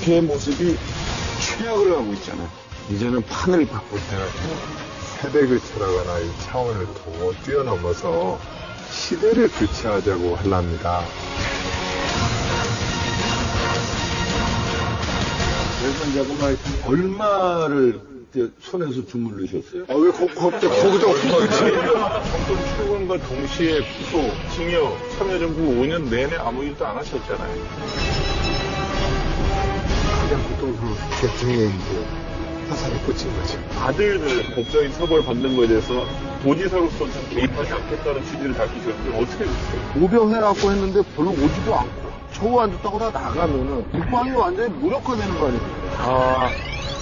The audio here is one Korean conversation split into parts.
국회의 모습이 최악을 하고 있잖아요. 이제는 판을 바꿀 때가 돼요. 패백을 철학하나 이 차원을 더 뛰어넘어서 시대를 교체하자고 하랍니다. 대선자가 얼마를 손에서 주물르셨어요? 왜 갑자기 거기다 정권 출근과 동시에 구속, 징역, 참여정부 5년 내내 아무 일도 안 하셨잖아요. 가장 고통스러운 계층의 이제 화살이 꽂힌 거죠. 아들들 법적인 처벌 받는 거에 대해서 도지사로서 좀 개입하지 않겠다는 취지를 밝히셨는데 어떻게 됐어요? 모병해갖고 했는데 별로 오지도 않고 처우 안 좋다고 다 나가면은 국방이 완전히 무력화되는 거 아니에요? 아,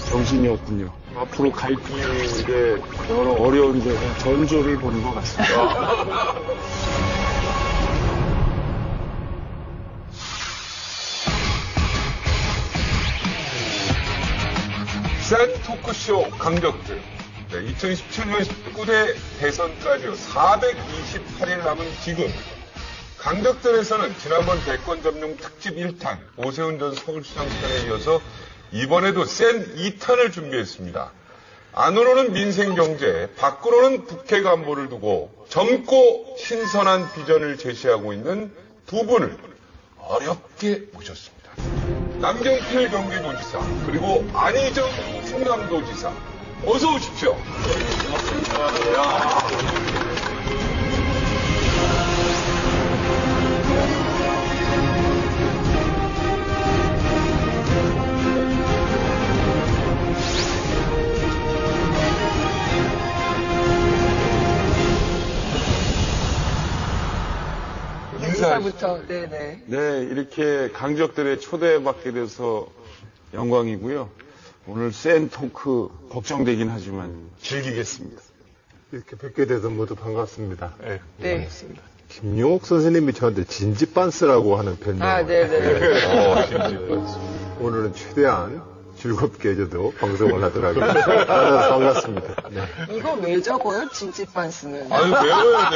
정신이 없군요. 앞으로 갈 길에 여러 어려운 데가 전조를 보는 것 같습니다. 센 토크쇼 강적들. 2017년 19대 대선까지 428일 남은 지금 강적들에서는 지난번 대권 점령 특집 1탄 오세훈 전 서울시장편에 이어서 이번에도 센 2탄을 준비했습니다. 안으로는 민생경제, 밖으로는 국회 간부를 두고 젊고 신선한 비전을 제시하고 있는 두 분을 어렵게 모셨습니다. 남경필 경기도지사, 그리고 안희정 충남도지사, 어서 오십시오. 인사부터, 네네. 네, 이렇게 강적들의 초대받게 돼서 영광이고요. 오늘 센 토크 걱정되긴 하지만 즐기겠습니다. 이렇게 뵙게 돼서 모두 반갑습니다. 네. 반갑습니다. 김용옥 선생님이 저한테 진지반스라고 하는 별명. 아, 네네. 진지반스. 오늘은 최대한 즐겁게 해줘도 방송을 하더라고요. 만나서 반갑습니다. 네. 이거 왜 적어요? 진지반스는. 아유, 외워야 돼.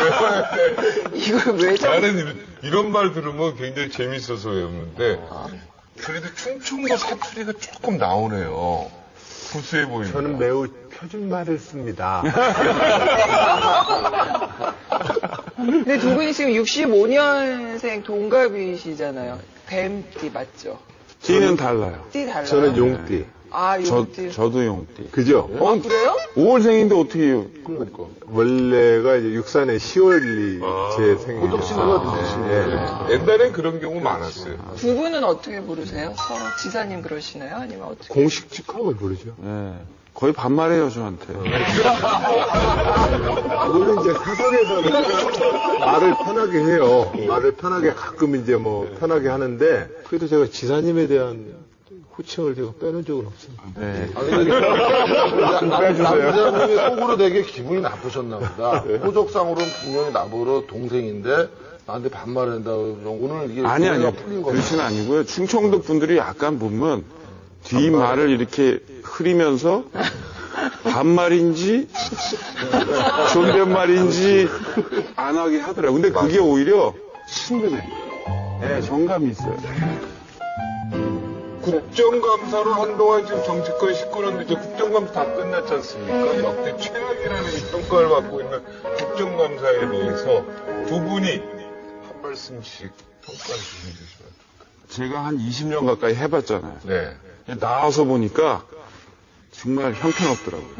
외워야 돼. 이걸 왜 적어요? 나는 이런 말 들으면 굉장히 재밌어서 외우는데, 그래도 충청도 사투리가 조금 나오네요. 구수해 보이네요. 저는 매우 표준말을 씁니다. 근데 두 분이 지금 65년생 동갑이시잖아요. 뱀띠 맞죠? 띠는 달라요. 띠 달라요? 저는 용띠. 아, 용띠. 저도 용띠. 그죠? 아, 그래요? 5월생인데 어떻게 그러니까. 원래가 이제 64년 10월이 제 생일이에요. 옛날엔 그런 경우 많았어요. 두 분은 어떻게 부르세요? 서로 지사님 그러시나요? 아니면 어떻게? 공식 직함을 부르죠. 네, 거의 반말해요, 저한테. 물론 이제 사석에서는 말을 편하게 해요. 말을 편하게 가끔 이제 뭐 편하게 하는데 그래도 제가 지사님에 대한 호칭을 제가 빼놓은 적은 없습니다. 네. 남자분이 속으로 되게 기분이 나쁘셨나 보다. 호적상으로는 분명히 나보러 동생인데 나한테 반말한다. 오늘 이게 아니요. 풀린 거예요. 그렇지는 아니고요. 충청도 분들이 약간 보면 뒷말을 이렇게 흐리면서 반말인지 존댓말인지 안 하게 하더라고요. 근데 그게 오히려 친근해. 네, 정감이 있어요. 국정감사로 한동안 지금 정치권 시끄러운데 이제 국정감사 다 끝났지 않습니까? 역대 최악이라는 이 평가를 받고 있는 국정감사에 대해서 두 분이 한 말씀씩 평가를 좀 해주시면. 제가 한 20년 가까이 해봤잖아요. 네. 나와서 보니까 정말 형편없더라고요.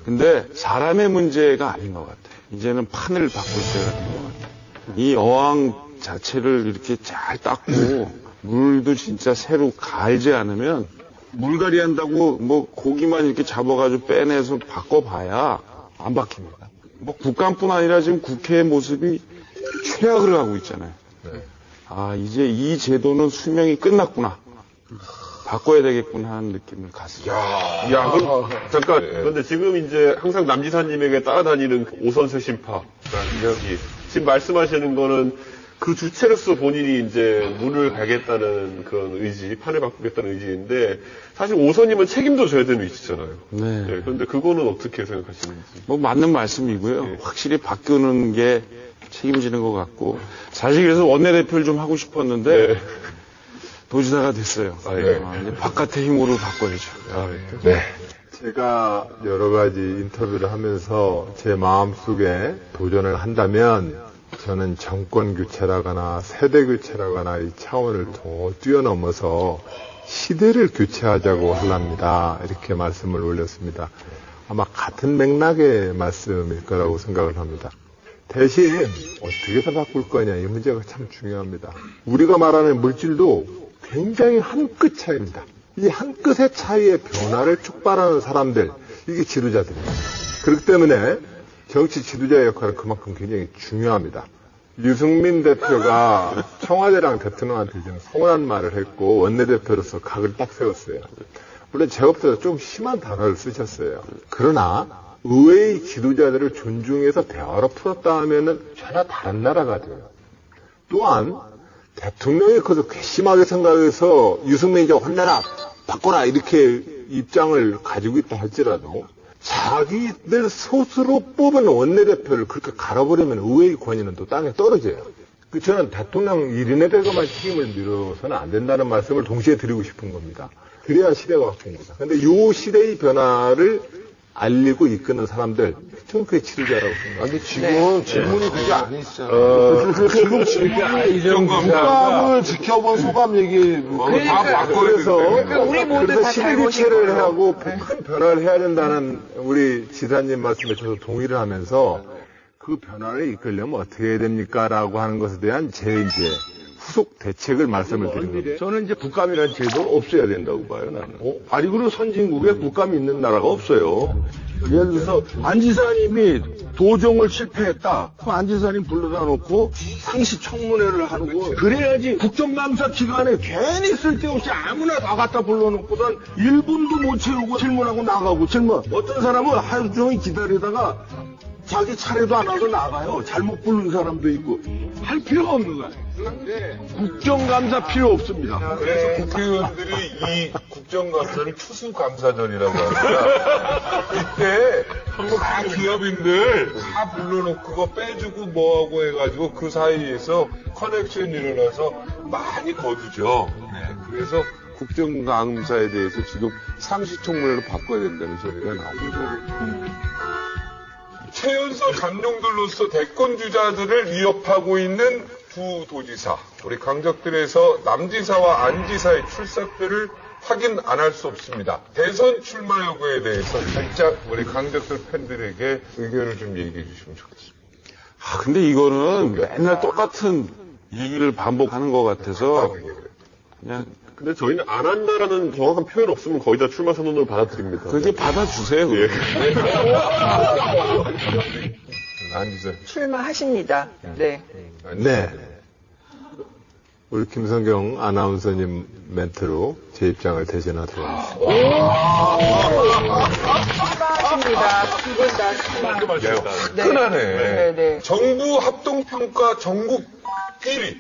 근데 사람의 문제가 아닌 것 같아요. 이제는 판을 바꿀 때가 된 것 같아요. 이 어항 자체를 이렇게 잘 닦고 물도 진짜 새로 갈지 않으면 물갈이 한다고 뭐 고기만 이렇게 잡아가지고 빼내서 바꿔봐야 안 바뀝니다. 뭐 국감뿐 아니라 지금 국회의 모습이 최악을 하고 있잖아요. 아, 이제 이 제도는 수명이 끝났구나. 바꿔야 되겠구나 하는 느낌을 갔어요. 야, 그럼, 잠깐. 그런데 지금 이제 항상 남지사님에게 따라다니는 오선수 심파라는 이야기. 지금 말씀하시는 거는 그 주체로서 본인이 이제 문을 가겠다는 그런 의지, 판을 바꾸겠다는 의지인데, 사실 오선님은 책임도 져야 되는 위치잖아요. 네. 그런데 그거는 어떻게 생각하시는지. 뭐 맞는 말씀이고요. 확실히 바꾸는 게 책임지는 것 같고, 사실 그래서 원내대표를 좀 하고 싶었는데, 도지사가 됐어요. 이제 바깥의 힘으로 바꿔야죠. 네. 제가 여러 가지 인터뷰를 하면서 제 마음속에 도전을 한다면 저는 정권 교체라거나 세대 교체라거나 이 차원을 더 뛰어넘어서 시대를 교체하자고 하랍니다. 이렇게 말씀을 올렸습니다. 아마 같은 맥락의 말씀일 거라고 생각을 합니다. 대신 어떻게 해서 바꿀 거냐 이 문제가 참 중요합니다. 우리가 말하는 물질도 굉장히 한 끗 차이입니다. 이 한 끗의 차이의 변화를 촉발하는 사람들, 이게 지도자들입니다. 그렇기 때문에 정치 지도자의 역할은 그만큼 굉장히 중요합니다. 유승민 대표가 청와대랑 대통령한테 좀 서운한 말을 했고 원내대표로서 각을 딱 세웠어요. 물론 제가보다 좀 심한 단어를 쓰셨어요. 그러나 의회의 지도자들을 존중해서 대화로 풀었다 하면은 전혀 다른 나라가 돼요. 또한 대통령이 그것을 괘씸하게 생각해서 유승민이 좀 혼내라, 바꿔라 이렇게 입장을 가지고 있다 할지라도 자기들 스스로 뽑은 원내대표를 그렇게 갈아버리면 의회의 권위는 또 땅에 떨어져요. 저는 대통령 1인에 대해서만 책임을 밀어서는 안 된다는 말씀을 동시에 드리고 싶은 겁니다. 그래야 시대가 바뀝니다. 그런데 이 시대의 변화를 알리고 이끄는 사람들, 저는 그게 지도자라고 생각합니다. 근데 지금은 질문이 그게 아니잖아요. 지금 질문이 국감을 지켜본 소감 얘기 다 바꿔야 그래서, 우리 모두 그래서 다 시대 잘못인 교체를 거예요. 하고 큰 변화를 해야 된다는 우리 지사님 말씀에 저도 동의를 하면서 그 변화를 이끌려면 어떻게 해야 됩니까? 라고 하는 것에 대한 제 이제 후속 대책을 말씀을 드린 겁니다. 저는 이제 국감이라는 제도는 없어야 된다고 봐요, 나는. 아니, 그리고 선진국에 국감이 있는 나라가 없어요. 예를 들어서 안 지사님이 도정을 실패했다. 그럼 안 지사님 불러다 놓고 상시 청문회를 하는 거. 그래야지 국정감사 기간에 괜히 쓸데없이 아무나 다 갖다 불러놓고선 1분도 못 채우고 질문하고 나가고 질문. 어떤 사람은 하루 종일 기다리다가 자기 차례도 안 와서 나가요. 잘못 부른 사람도 있고. 할 필요가 없는 거예요. 국정감사 필요 없습니다. 그래서 국회의원들이 이 국정감사를 추수감사절이라고 합니다. 이때 다 기업인들 다 불러놓고 그거 빼주고 뭐하고 해가지고 그 사이에서 커넥션이 일어나서 많이 거두죠. 네, 그래서 국정감사에 대해서 지금 상시청문회로 바꿔야 된다는 소리가 나오고 있어요. 최연소 잠룡들로서 대권주자들을 위협하고 있는 두 도지사, 우리 강적들에서 남지사와 안지사의 출사표를 확인 안 할 수 없습니다. 대선 출마 여부에 대해서 살짝 우리 강적들 팬들에게 의견을 좀 얘기해 주시면 좋겠습니다. 근데 이거는 맨날 똑같은 얘기를 반복하는 것 같아서 그냥 근데 저희는 안 한다라는 정확한 표현 없으면 거의 다 출마 선언을 받아들입니다. 그렇게 받아주세요. 예. 안지사. 출마하십니다. 네. 네. 우리 김성경 아나운서님 멘트로 제 입장을 대신하도록 하겠습니다. 출마하십니다. 두분 다 출마. 흔하네. 네. 정부 합동평가 전국 1위.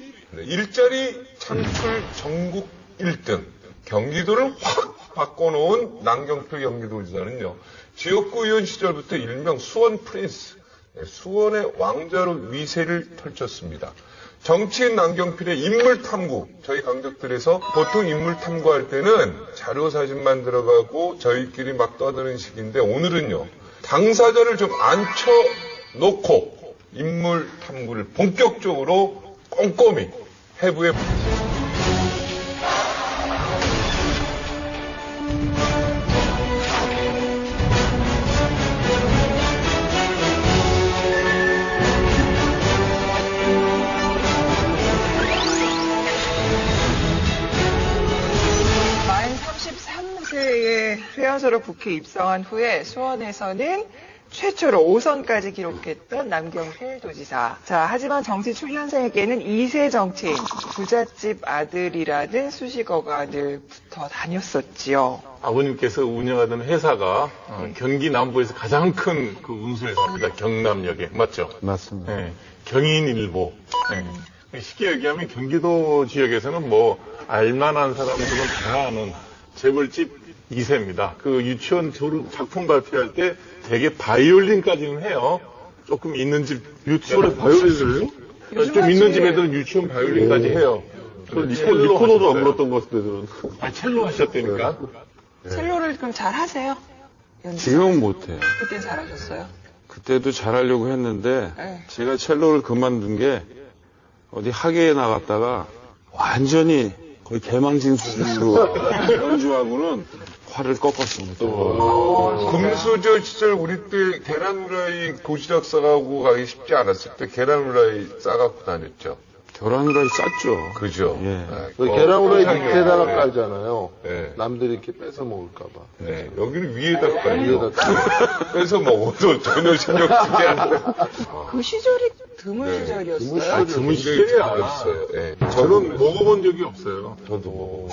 일자리 창출 전국 1등. 경기도를 확 바꿔놓은 남경필 경기도지사는요. 지역구 의원 시절부터 일명 수원 프린스, 수원의 왕자로 위세를 펼쳤습니다. 정치인 남경필의 인물 탐구, 저희 강적들에서 보통 인물 탐구할 때는 자료 사진만 들어가고 저희끼리 막 떠드는 식인데 오늘은요. 당사자를 좀 앉혀놓고 인물 탐구를 본격적으로 꼼꼼히 해부해 보겠습니다. 만 33세에 최연소로 국회 입성한 후에 수원에서는 최초로 5선까지 기록했던 남경필 도지사. 자, 하지만 정치 초년생에게는 2세 정치인, 부잣집 아들이라는 수식어가 늘 붙어 다녔었지요. 아버님께서 운영하던 회사가 경기 남부에서 가장 큰 그 운수회사입니다. 경남역에. 맞죠? 맞습니다. 네. 경인일보. 네. 쉽게 얘기하면 경기도 지역에서는 뭐 알만한 사람들은 다 아는 재벌집 2세입니다. 그 유치원 작품 발표할 때 되게 바이올린까지는 해요. 조금 있는 집 유치원에 바이올린을 해요? 좀 있는 집애들은 유치원 바이올린까지 해요. 리코더도 안 불었던 것 같은데, 저는. 아, 첼로 하셨다니까? 첼로를 그럼 잘 하세요? 지금은 못해요. 그때 잘하셨어요? 그때도 잘하려고 했는데 네. 제가 첼로를 그만둔 게 어디 학예에 나갔다가 완전히 거의 개망신 수준으로 연주하고는 활을 꺾었습니다. 금수저 시절 우리 때 계란 후라이 도시락 싸가고 가기 쉽지 않았을 때 계란 후라이 싸갖고 다녔죠. 계란 후라이 쌌죠. 그죠? 예. 계란 후라이 밑에다가 깔잖아요. 네. 남들이 이렇게 뺏어 먹을까봐. 네. 여기는 위에다 깔죠. 위에다 뺏어 먹어도 전혀 신경 쓰지 않아요. 그 시절이 드문 시절이었어요. 드문 시절이었어요. 네. 저는 먹어본 적이 없어요. 저도 뭐.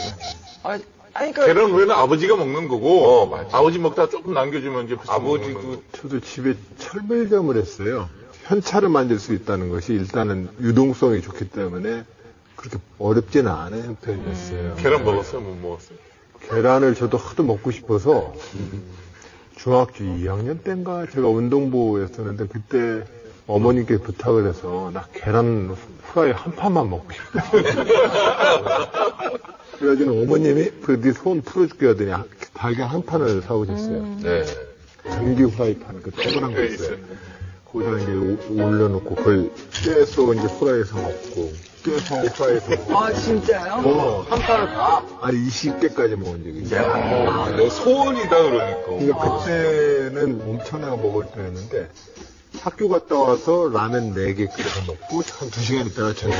아니, 그러니까 계란 후에는 아버지가 먹는 거고, 맞아. 아버지 먹다가 조금 남겨주면 이제 아버지도 저도 집에 철물점을 했어요. 현찰을 만들 수 있다는 것이 일단은 유동성이 좋기 때문에 그렇게 어렵지는 않은 형편이었어요. 계란 먹었어요? 못 먹었어요? 계란을 저도 하도 먹고 싶어서 중학교 2학년 때인가 제가 운동부였었는데 그때 어머님께 부탁을 해서 나 계란 후라이 한 판만 먹고 싶다. 그래가지고 어머님이 네 손 풀어줄게 하더니 달걀 한 판을 사오셨어요. 네. 전기 후라이팬 그 동그란 거 있어요. 거기다 이제 올려놓고 그걸 떼서 이제 후라이에서 먹고 떼서 후라이에서 먹고 아 진짜요? 한 판을 다 아니 20개까지 먹은 적이 있어요. 너 소원이다 그러니까. 그러니까 그때는 엄청나게 먹을 때였는데 학교 갔다 와서 라면 4개 끓여서 먹고 한 2시간 있다가 저녁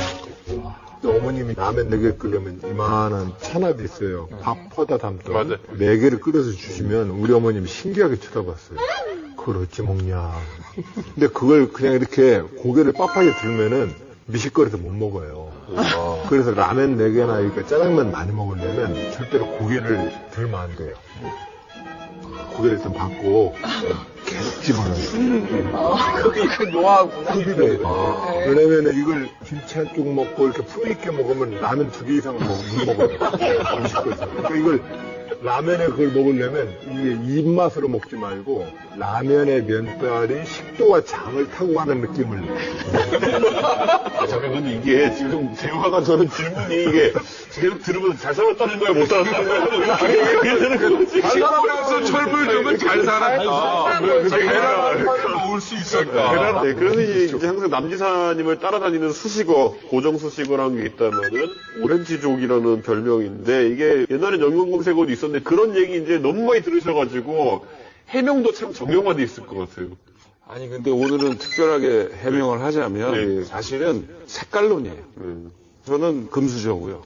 먹고 근데 어머님이 라면 4개 끓이면 이만한 찬압이 있어요. 밥 퍼다 담던 맞아요. 4개를 끓여서 주시면 우리 어머님이 신기하게 쳐다봤어요. 그걸 어찌 먹냐. 근데 그걸 그냥 이렇게 고개를 빳빳이 들면은 미식거리에서 못 먹어요. 그래서 라면 4개나 그러니까 짜장면 많이 먹으려면 절대로 고개를 들면 안 돼요. 고개를 일단 받고 계속 집어넣어요. 그 노하우구나. 흡입을 해요. 왜냐면 이걸 김치 한쪽 먹고 이렇게 푸 있게 먹으면 라면 2개 이상 못 먹어요. 미식거리에서. 그러니까 이걸 라면에 그걸 먹으려면 이게 입맛으로 먹지 말고 라면의 면발이 식도와 장을 타고 가는 느낌을 잠깐, 근데 이게 지금 대화가 저는 질문이 이게 계속 들으면서 잘 살았다는 거야, 못 살았다는 거야? 시골에서 철물점은 잘 살았다. 계란 먹을 수 있었다. 네, 그래서 이제 항상 남지사님을 따라다니는 수식어, 고정 수식어라는 게 있다면은 오렌지족이라는 별명인데 이게 옛날에 연관검색어도 있었는데 그런 얘기 이제 너무 많이 들으셔가지고 해명도 참 정형화돼 있을 것 같아요. 아니 근데 오늘은 특별하게 해명을 하자면 네. 사실은 색깔론이에요. 저는 금수저고요.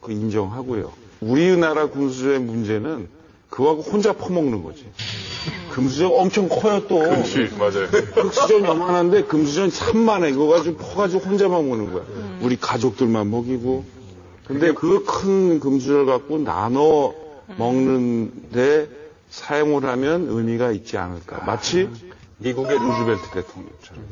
그 인정하고요. 우리나라 금수저의 문제는 그거하고 혼자 퍼먹는 거지. 금수저 엄청 커요 또. 그렇지, 맞아요. 흑수저는 요만한데 금수저는 참만해. 그거 가지고 퍼가지고 혼자만 먹는 거야. 우리 가족들만 먹이고. 근데 그 큰 금수저를 갖고 나눠 먹는데 사용을 하면 의미가 있지 않을까. 마치 미국의 루즈벨트 대통령처럼.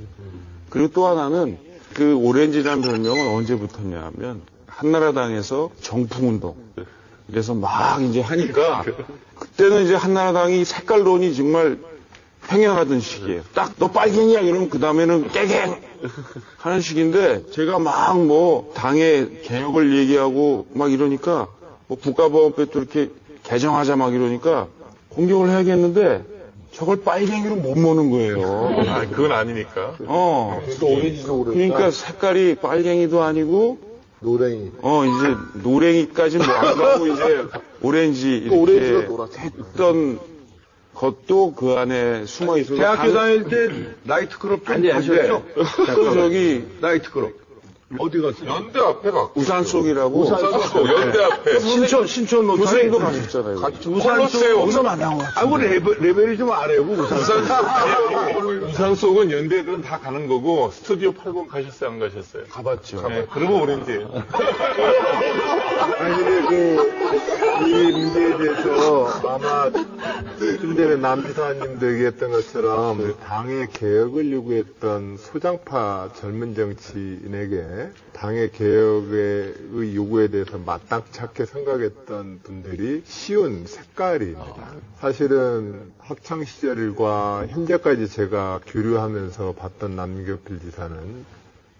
그리고 또 하나는 그 오렌지라는 별명은 언제부터냐 하면 한나라당에서 정풍운동. 그래서 막 이제 하니까 그때는 이제 한나라당이 색깔론이 정말 횡행하던 시기예요. 딱 너 빨갱이야 이러면 그 다음에는 깨갱 하는 시기인데 제가 막 뭐 당의 개혁을 얘기하고 막 이러니까 뭐 국가보안법도 이렇게 개정하자 막 이러니까 공격을 해야겠는데 저걸 빨갱이로 못 모는 거예요. 아, 그건 아니니까. 또 오렌지색으로 그러니까 색깔이 빨갱이도 아니고 노랭이. 이제 노랭이까지 뭐 안 가고 이제 오렌지 이렇게 오렌지가 노랗죠. 했던 것도 그 안에 숨어 있어서 대학교 다닐 때 나이트클럽 좀 하셨죠? 또 저기 나이트클럽. 어디 갔어요? 연대 앞에 갔고. 우산 속이라고 연대 앞에. 신촌 노타리. 교수님도 가셨잖아요. 우산 속. 거기서 만난 거 아, 그 레벨이 좀 아래고, 우산 속. 우산 속은 연대들은 다 가는 거고 스튜디오 80 가셨어요, 안 가셨어요? 가봤죠. 네, 그러면 오렌지예요. 아니 근데 이 문제에 대해서 아마 그때는 남지사님도 얘기했던 것처럼 당의 개혁을 요구했던 소장파 젊은 정치인에게 당의 개혁의 요구에 대해서 마땅찮게 생각했던 분들이 씌운 색깔입니다. 사실은 학창 시절과 현재까지 제가 교류하면서 봤던 남경필 지사는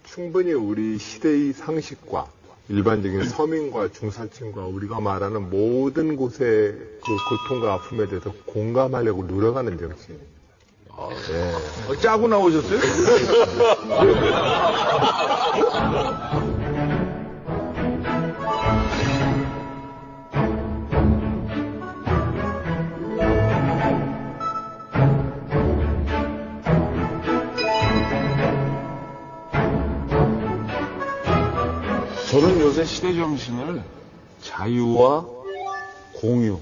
충분히 우리 시대의 상식과 일반적인 서민과 중산층과 우리가 말하는 모든 곳의 그 고통과 아픔에 대해서 공감하려고 노력하는 정신. 짜고 나오셨어요? 저는 요새 시대 정신을 자유와 공유,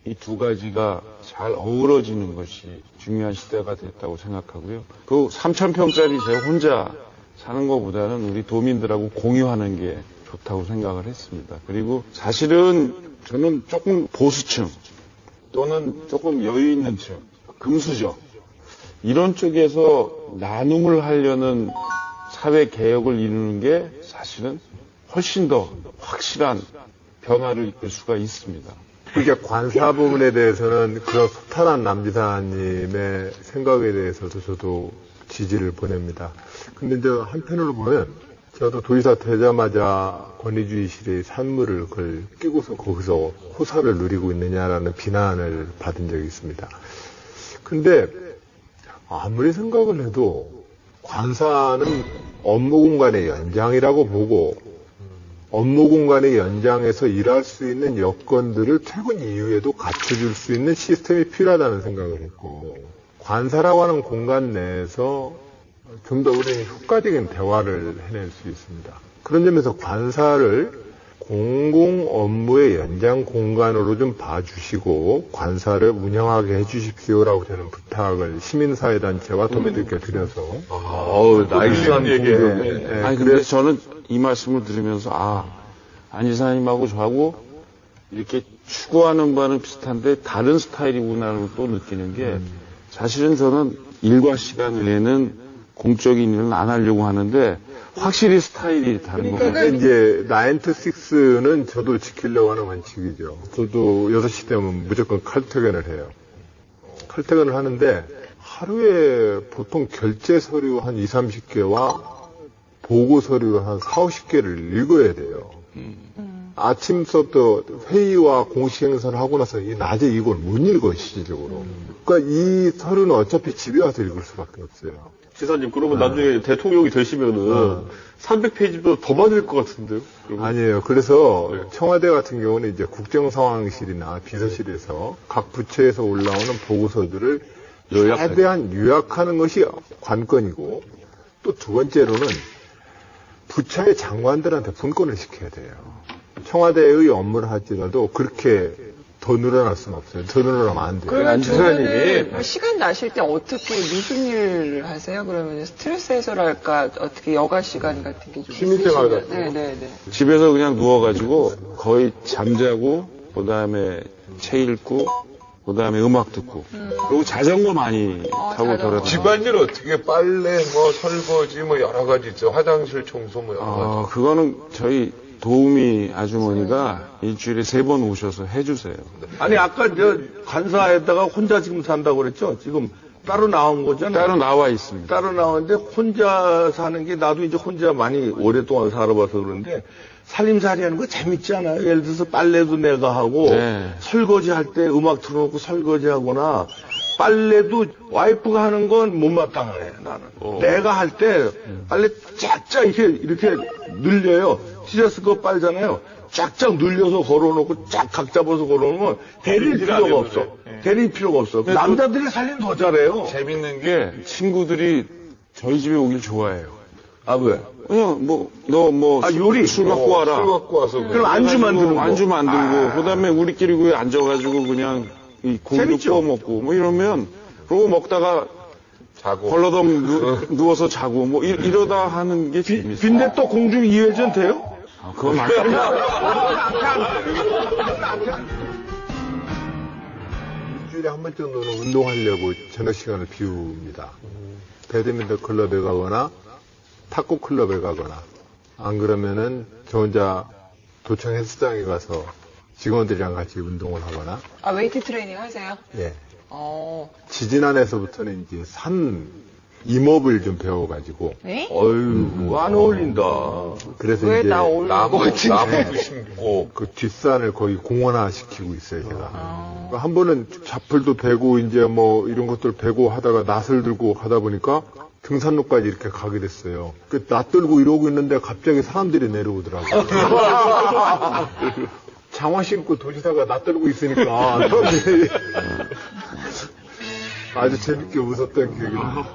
이 두 가지가 잘 어우러지는 것이 중요한 시대가 됐다고 생각하고요. 그 3,000평짜리 제 혼자 사는 것보다는 우리 도민들하고 공유하는 게 좋다고 생각을 했습니다. 그리고 사실은 저는 조금 보수층 또는 조금 여유 있는 층, 금수저 이런 쪽에서 나눔을 하려는 사회 개혁을 이루는 게 사실은 훨씬 더 확실한 변화를 이끌 수가 있습니다. 그러니까 관사 부분에 대해서는 그런 소탈한 남지사님의 생각에 대해서도 저도 지지를 보냅니다. 근데 이제 한편으로 보면 저도 도의사 되자마자 권위주의실의 산물을 그걸 끼고서 거기서 호사를 누리고 있느냐라는 비난을 받은 적이 있습니다. 근데 아무리 생각을 해도 관사는 업무 공간의 연장이라고 보고 업무 공간의 연장에서 일할 수 있는 여건들을 퇴근 이후에도 갖춰줄 수 있는 시스템이 필요하다는 생각을 했고 관사라고 하는 공간 내에서 좀 더 우리는 효과적인 대화를 해낼 수 있습니다. 그런 점에서 관사를 공공 업무의 연장 공간으로 좀 봐주시고 관사를 운영하게 해주십시오라고 저는 부탁을 시민사회단체와 도민들께 드려서 나이스한 얘기예요. 아니 근데 저는 이 말씀을 들으면서 안 이사님하고 저하고 이렇게 추구하는 바는 비슷한데 다른 스타일이구나를 또 느끼는 게 사실은 저는 일과 시간 외에는 공적인 일은 안 하려고 하는데 확실히 스타일이 다른 거예요. 그러니까 이제 9to6는 저도 지키려고 하는 원칙이죠. 저도 6시 되면 무조건 칼퇴근을 해요. 칼퇴근을 하는데 하루에 보통 결제 서류 한 20-30개와 보고 서류 한 40-50개를 읽어야 돼요. 아침 수업도 회의와 공식 행사를 하고 나서 이 낮에 이걸 못 읽어, 실질적으로. 그러니까 이 서류는 어차피 집에 와서 읽을 수밖에 없어요. 지사님, 그러면 나중에 대통령이 되시면은 300페이지보다 더 많을 것 같은데요? 그러면? 아니에요. 그래서 청와대 같은 경우는 이제 국정상황실이나 비서실에서 각 부처에서 올라오는 보고서들을 최대한 요약하는 것이 관건이고 또 두 번째로는 부처의 장관들한테 분권을 시켜야 돼요. 청와대의 업무를 할지라도 그렇게 더 늘어날 수는 없어요. 더 늘어나면 안 돼요. 그러면 지사님이 시간 나실 때 어떻게 무슨 일을 하세요? 그러면 스트레스 해소랄까 어떻게 여가 시간 같은 게 좀 취미생활 있으시면? 같은 거. 네네네. 집에서 그냥 누워가지고 거의 잠자고 그다음에 책 읽고 그다음에 음악 듣고 그리고 자전거 많이 타고 돌아다니고. 집안일 어떻게 빨래, 뭐 설거지, 뭐 여러 가지 있죠. 화장실 청소 뭐 여러 가지. 그거는 저희 도우미 아주머니가 일주일에 3번 오셔서 해주세요. 아니 아까 저 관사에다가 혼자 지금 산다고 그랬죠? 지금 따로 나온 거잖아요. 따로 나와 있습니다. 따로 나오는데 혼자 사는 게 나도 이제 혼자 많이 오랫동안 살아봐서 그런데 살림살이 하는 거 재밌지 않아요? 예를 들어서 빨래도 내가 하고 네. 설거지 할 때 음악 틀어놓고 설거지 하거나 빨래도 와이프가 하는 건 못마땅해 나는. 내가 할 때 빨래 쫙쫙 이렇게 늘려요. 티셔츠 거 빨잖아요. 쫙쫙 늘려서 걸어놓고 쫙 각 잡아서 걸어놓으면 데릴 필요가 없어. 데릴 필요가 없어. 남자들이 살림 더 잘해요. 재밌는 게 친구들이 저희 집에 오길 좋아해요. 아 왜? 그냥 너 요리 술 갖고 와라. 술 갖고 와서 그럼 안주 만드는 거. 안주 만들고 그다음에 우리끼리 그 앉아가지고 그냥 이 고기도 재밌죠? 구워 먹고 뭐 이러면 그러고 먹다가 자고. 벌러덩 누워서 자고 뭐 이러다 하는 게 재밌어요. 빈대 또 공중 2회전 돼요? 그건 맞습니다. 일주일에 한 번 정도는 운동하려고 저녁 시간을 비웁니다. 배드민턴 클럽에 가거나 탁구 클럽에 가거나 안 그러면은 저 혼자 도청 헬스장에 가서 직원들이랑 같이 운동을 하거나 웨이트 트레이닝 하세요? 예. 어. 지지난해서부터는 이제 산 임업을 좀 배워가지고. 네? 어휴, 안 어울린다. 그래서 왜 이제 나 어울리는 거 같은데? 나무도 심고 그 뒷산을 거의 공원화 시키고 있어요, 제가. 한 번은 자풀도 베고, 이제 뭐 이런 것들 베고 하다가 낫을 들고 가다 보니까 등산로까지 이렇게 가게 됐어요. 그 낫 들고 이러고 있는데 갑자기 사람들이 내려오더라고요. 장화 신고 도지사가 낫 들고 있으니까 사람들이 아주 재밌게 웃었던 기억이 나요.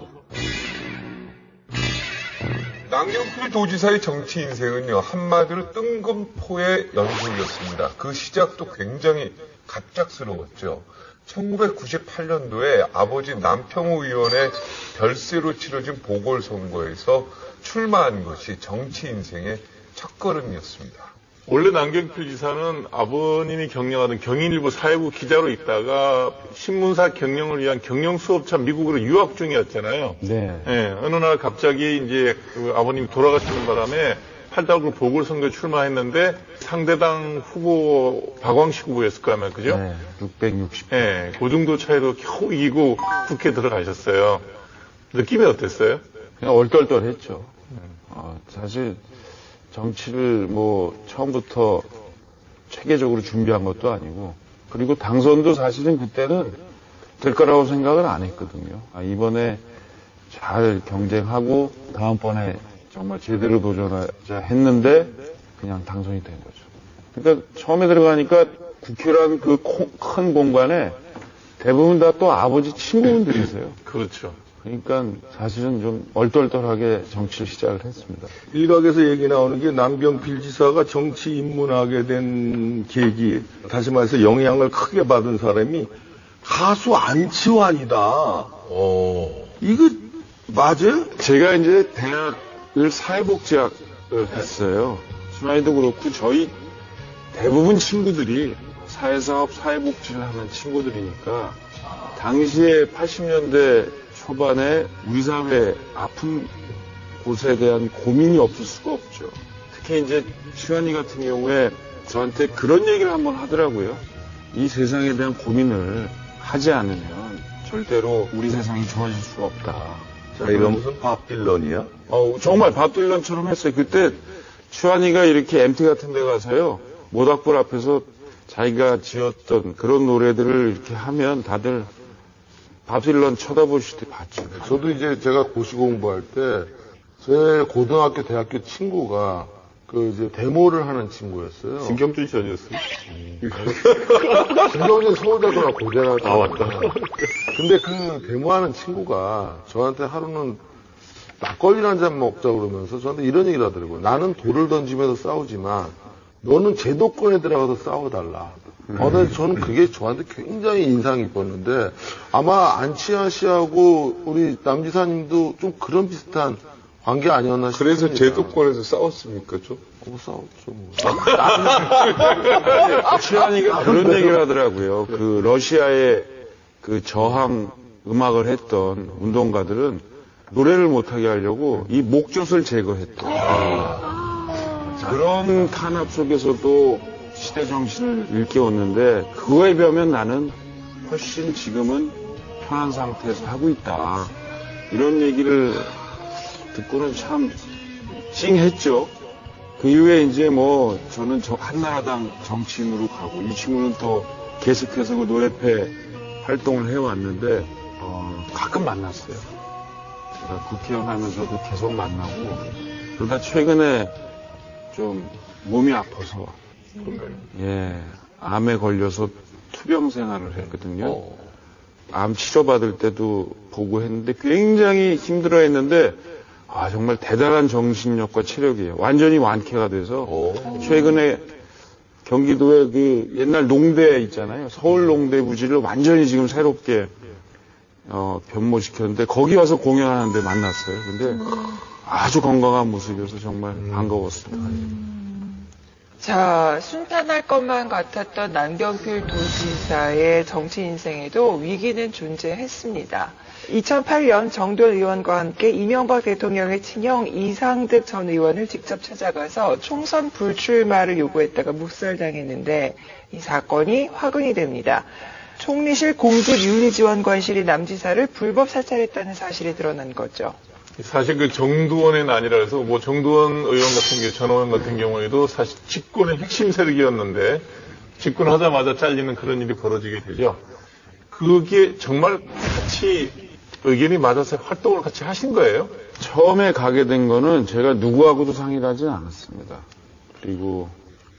남경필 도지사의 정치 인생은요, 한마디로 뜬금포의 연속이었습니다. 그 시작도 굉장히 갑작스러웠죠. 1998년도에 아버지 남평우 의원의 별세로 치러진 보궐선거에서 출마한 것이 정치 인생의 첫걸음이었습니다. 원래 남경필 지사는 아버님이 경영하던 경인일보 사회부 기자로 있다가 신문사 경영을 위한 경영 수업차 미국으로 유학 중이었잖아요. 네. 예, 어느 날 갑자기 이제 그 아버님이 돌아가시는 바람에 8.19 보궐선거에 출마했는데 상대당 후보 박광식 후보였을 거면 그죠? 네. 660. 예, 그 정도 차이로 겨우 이기고 국회에 들어가셨어요. 느낌이 어땠어요? 그냥 얼떨떨했죠. 사실 정치를 뭐 처음부터 체계적으로 준비한 것도 아니고, 그리고 당선도 사실은 그때는 될 거라고 생각을 안 했거든요. 이번에 잘 경쟁하고 다음번에 정말 제대로 도전하자 했는데 그냥 당선이 된 거죠. 그러니까 처음에 들어가니까 국회라는 그 큰 공간에 대부분 다 또 아버지 친구분들이세요. 그렇죠. 그러니까 사실은 좀 얼떨떨하게 정치를 시작을 했습니다. 일각에서 얘기 나오는 게 남경필 지사가 정치 입문하게 된 계기, 다시 말해서 영향을 크게 받은 사람이 가수 안치환이다. 이거 맞아요? 제가 이제 대학을 사회복지학을 했어요. 순환이도 그렇고 저희 대부분 친구들이 사회사업, 사회복지를 하는 친구들이니까 당시에 80년대 초반에 우리 사회 아픈 곳에 대한 고민이 없을 수가 없죠. 특히 이제 시환이 같은 경우에 저한테 그런 얘기를 한번 하더라고요. 이 세상에 대한 고민을 하지 않으면 절대로 우리 세상이 좋아질 수가 없다. 자, 이건 무슨 밥 딜런이야? 정말 밥 딜런처럼 했어요. 그때 시환이가 이렇게 MT 같은 데 가서요, 모닥불 앞에서 자기가 지었던 그런 노래들을 이렇게 하면 다들 밥 딜런 쳐다보실 때 봤죠. 저도 이제 제가 고시 공부할 때, 제 고등학교, 대학교 친구가 그 이제 데모를 하는 친구였어요. 진경준 씨 아니었어요? 김경진 서울대구나 고대나. 아, 맞다. 근데 그 데모하는 친구가 저한테 하루는 막걸리 한 잔 먹자 그러면서 저한테 이런 얘기를 하더라고요. 나는 돌을 던지면서 싸우지만 너는 제도권에 들어가서 싸워달라. 근데 저는 그게 저한테 굉장히 인상 깊었는데, 아마 안치환 씨하고 우리 남 지사님도 좀 그런 비슷한 관계 아니었나 싶습니다. 그래서 제도권에서 싸웠습니까, 좀? 싸웠죠. 뭐. 시환이가 그런 얘기를 하더라고요. 그 러시아의 그 저항 음악을 했던 운동가들은 노래를 못하게 하려고 이 목젖을 제거했다. 그런 탄압 속에서도 시대 정신을 일깨웠는데, 그거에 비하면 나는 훨씬 지금은 편한 상태에서 하고 있다. 이런 얘기를 듣고는 참 찡했죠. 그 이후에 이제 뭐 저는 한나라당 정치인으로 가고, 이 친구는 또 계속해서 그 노래패 활동을 해왔는데 가끔 만났어요. 제가 국회의원 하면서도 계속 만나고, 그러다 최근에 좀 몸이 아파서 암에 걸려서 투병 생활을 했거든요. 암 치료받을 때도 보고 했는데 굉장히 힘들어 했는데, 정말 대단한 정신력과 체력이에요. 완전히 완쾌가 돼서 최근에 경기도에 그 옛날 농대 있잖아요. 서울 농대 부지를 완전히 지금 새롭게 변모시켰는데, 거기 와서 공연하는데 만났어요. 근데 아주 건강한 모습이어서 정말 반가웠습니다. 자, 순탄할 것만 같았던 남경필 도지사의 정치 인생에도 위기는 존재했습니다. 2008년 정돈 의원과 함께 이명박 대통령의 친형 이상득 전 의원을 직접 찾아가서 총선 불출마를 요구했다가 묵살당했는데, 이 사건이 화근이 됩니다. 총리실 공직윤리지원관실이 남지사를 불법 사찰했다는 사실이 드러난 거죠. 사실 그 정두원의 난이라서 뭐 정두원 의원 같은 경우, 전 의원 같은 경우에도 사실 집권의 핵심 세력이었는데 집권하자마자 잘리는 그런 일이 벌어지게 되죠. 그게 정말 같이 의견이 맞아서 활동을 같이 하신 거예요? 처음에 가게 된 거는 제가 누구하고도 상의를 하진 않았습니다. 그리고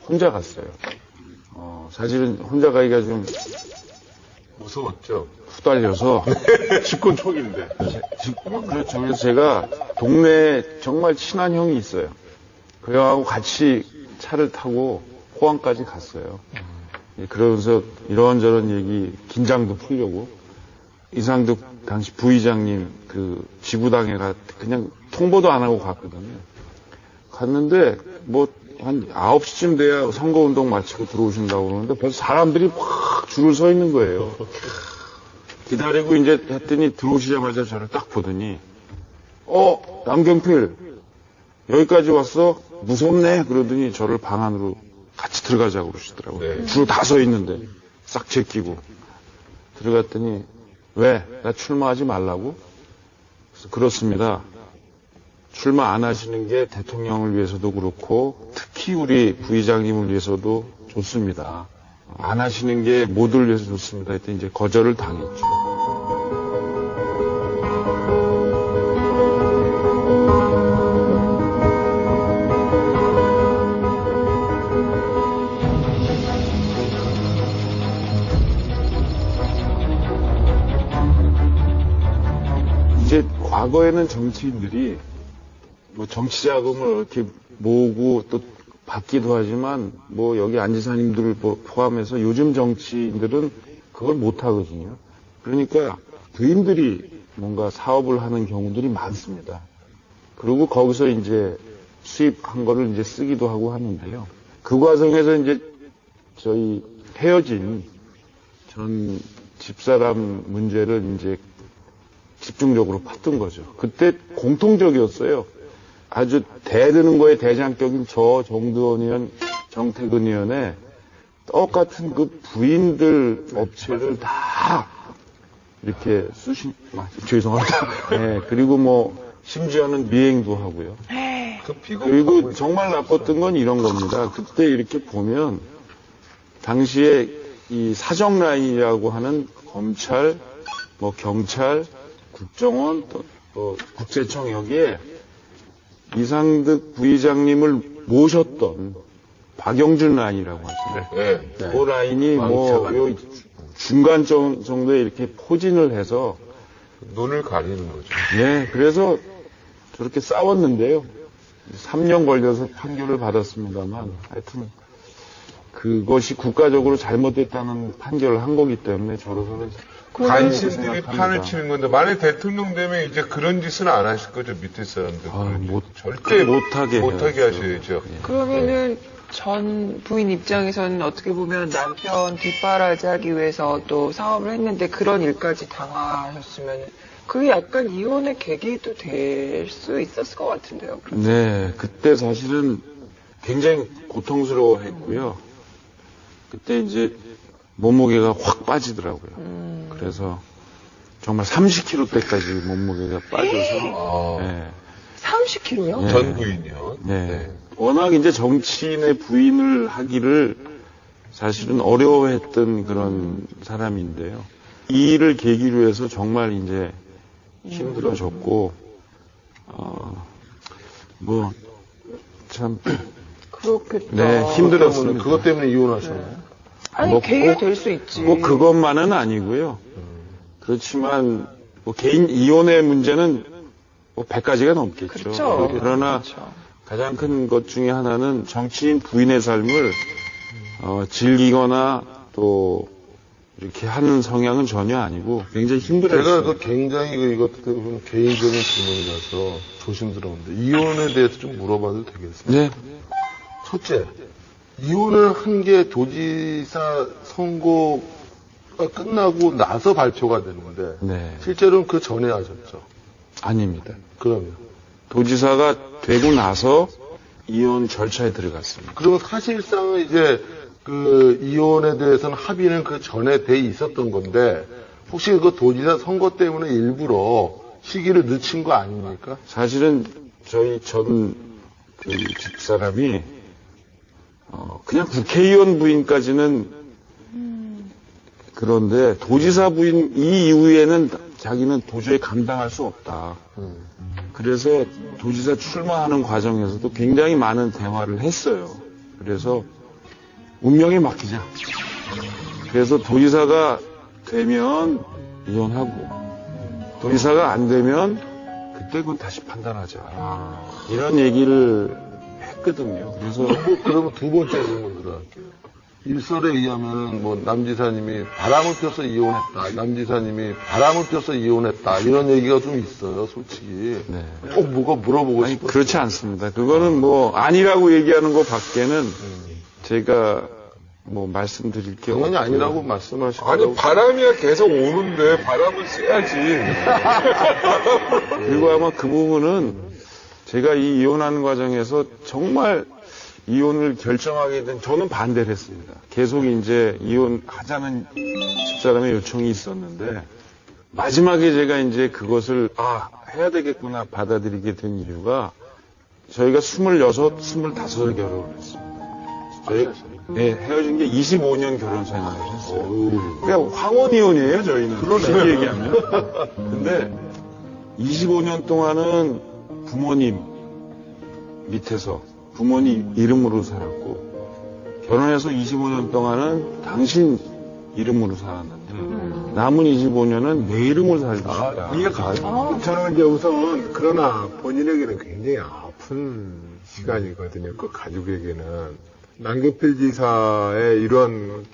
혼자 갔어요. 사실은 혼자 가기가 좀 무서웠죠. 후달려서 집권 초기인데. 그렇죠. 그래서 제가 동네에 정말 친한 형이 있어요. 그 형하고 같이 차를 타고 포항까지 갔어요. 그러면서 이런저런 얘기, 긴장도 풀려고. 이상득 당시 부의장님 그 지구당에 그냥 통보도 안 하고 갔거든요. 갔는데 뭐 한 9시쯤 돼야 선거운동 마치고 들어오신다고 그러는데 벌써 사람들이 확 줄을 서 있는 거예요. 기다리고 이제 했더니 들어오시자마자 저를 딱 보더니 남경필 여기까지 왔어? 무섭네? 그러더니 저를 방 안으로 같이 들어가자고 그러시더라고요. 줄 다 서 있는데 싹 제끼고 들어갔더니 왜? 나 출마하지 말라고? 그래서 그렇습니다. 출마 안 하시는 게 대통령을 위해서도 그렇고 특히 우리 부의장님을 위해서도 좋습니다. 안 하시는 게 모두를 위해서 좋습니다. 했더니 이제 거절을 당했죠. 이제 과거에는 정치인들이 뭐 정치 자금을 이렇게 모으고 또 받기도 하지만 뭐 여기 안지사님들 포함해서 요즘 정치인들은 그걸 못 하거든요. 그러니까 부인들이 뭔가 사업을 하는 경우들이 많습니다. 그리고 거기서 이제 수입한 거를 이제 쓰기도 하고 하는데요. 그 과정에서 이제 저희 헤어진 전 집사람 문제를 이제 집중적으로 팠던 거죠. 그때 공통적이었어요. 아주 대드는 거에 대장격인 저 정두원 의원, 정태근 의원의 똑같은 그 부인들 업체를 다 이렇게 죄송합니다. 네, 그리고 뭐 심지어는 미행도 하고요. 그리고 정말 나빴던 건 이런 겁니다. 그때 이렇게 보면 당시에 이 사정 라인이라고 하는 검찰, 뭐 경찰, 국정원, 또 국세청 여기에 이상득 부의장님을 모셨던 박영준 라인이라고 하죠. 그 라인이 뭐 요 중간 정도에 이렇게 포진을 해서 눈을 가리는 거죠. 네, 그래서 저렇게 싸웠는데요. 3년 걸려서 판결을 받았습니다만 하여튼 그것이 국가적으로 잘못됐다는 판결을 한 거기 때문에 저로서는 간신들이 판을 치는 건데 만약 대통령 되면 이제 그런 짓은 안 하실 거죠. 밑에 사람들. 절대 못하게 하셔야죠. 그러면은 전 부인 입장에서는 어떻게 보면 남편 뒷바라지하기 위해서 또 사업을 했는데 그런 일까지 당하셨으면 그게 약간 이혼의 계기도 될 수 있었을 것 같은데요. 네, 그때 사실은 굉장히 고통스러워했고요. 그때 이제 몸무게가 확 빠지더라고요. 그래서 정말 30kg대까지 몸무게가 빠져서. 네. 30kg요? 네. 전 부인이요. 네. 워낙 이제 정치인의 부인을 하기를 사실은 어려워했던 그런 사람인데요. 이 일을 계기로 해서 정말 이제 힘들어졌고, 뭐, 참. 그렇겠다. 네, 힘들었습니다. 그것 때문에 이혼하셨나요? 아니, 뭐 계기가 될 수 있지. 뭐 그것만은 아니고요. 그렇지만 뭐 개인 이혼의 문제는 뭐 100가지가 넘겠죠. 그렇죠. 그러나 그렇죠. 가장 큰 것 중에 하나는 정치인 부인의 삶을 즐기거나 또 이렇게 하는 성향은 전혀 아니고 굉장히 힘들었어요. 제가 굉장히 이것 때문에 개인적인 질문이라서 조심스러운데 이혼에 대해서 좀 물어봐도 되겠습니까? 네. 첫째, 이혼을 한 게 도지사 선거가 끝나고 나서 발표가 됐는데 네. 실제로는 그 전에 하셨죠? 아닙니다. 그러면 도지사가 되고 나서 이혼 절차에 들어갔습니다. 그러면 사실상은 이제 그 이혼에 대해서는 합의는 그 전에 돼 있었던 건데 혹시 그 도지사 선거 때문에 일부러 시기를 늦춘 거 아닙니까? 사실은 저희 전 집사람이 그냥 국회의원 부인까지는 그런데 도지사 부인 이 이후에는 자기는 도저히 감당할 수 없다. 그래서 도지사 출마하는 과정에서도 굉장히 많은 대화를 했어요. 그래서 운명에 맡기자. 그래서 도지사가 되면 이혼하고 도지사가 안 되면 그때 그건 다시 판단하자. 이런 얘기를 했거든요. 그래서 그러면 두 번째 질문 들어갈게요. 일설에 의하면 뭐 남지사님이 바람을 펴서 이혼했다. 남지사님이 바람을 펴서 이혼했다. 이런 얘기가 좀 있어요, 솔직히. 네. 꼭 뭐가 물어보고 싶어요. 그렇지 않습니다. 그거는 뭐 아니라고 얘기하는 것 밖에는 제가 뭐 말씀드릴 게 당연히 없고요. 아니라고 말씀하시고. 아니, 바람이야 계속 오는데 바람은 쐬야지. 그리고 아마 그 부분은 제가 이 이혼하는 과정에서 정말 이혼을 결정하게 된 저는 반대를 했습니다. 계속 이제 이혼하자는 집사람의 요청이 있었는데 마지막에 제가 이제 그것을 해야 되겠구나 받아들이게 된 이유가 저희가 26, 25에 결혼을 했습니다. 네, 헤어진 게 25년 결혼 생활을 했어요. 그러니까 황혼이혼이에요, 저희는. 쉽게 얘기하면. 근데 25년 동안은 부모님 밑에서 부모님 이름으로 살았고 결혼해서 25년 동안은 당신 이름으로 살았는데 남은 25년은 내 이름으로 살고 싶다. 이해가요. 저는 이제 우선 그러나 본인에게는 굉장히 아픈 시간이거든요. 그 가족에게는. 남경필 지사의 이런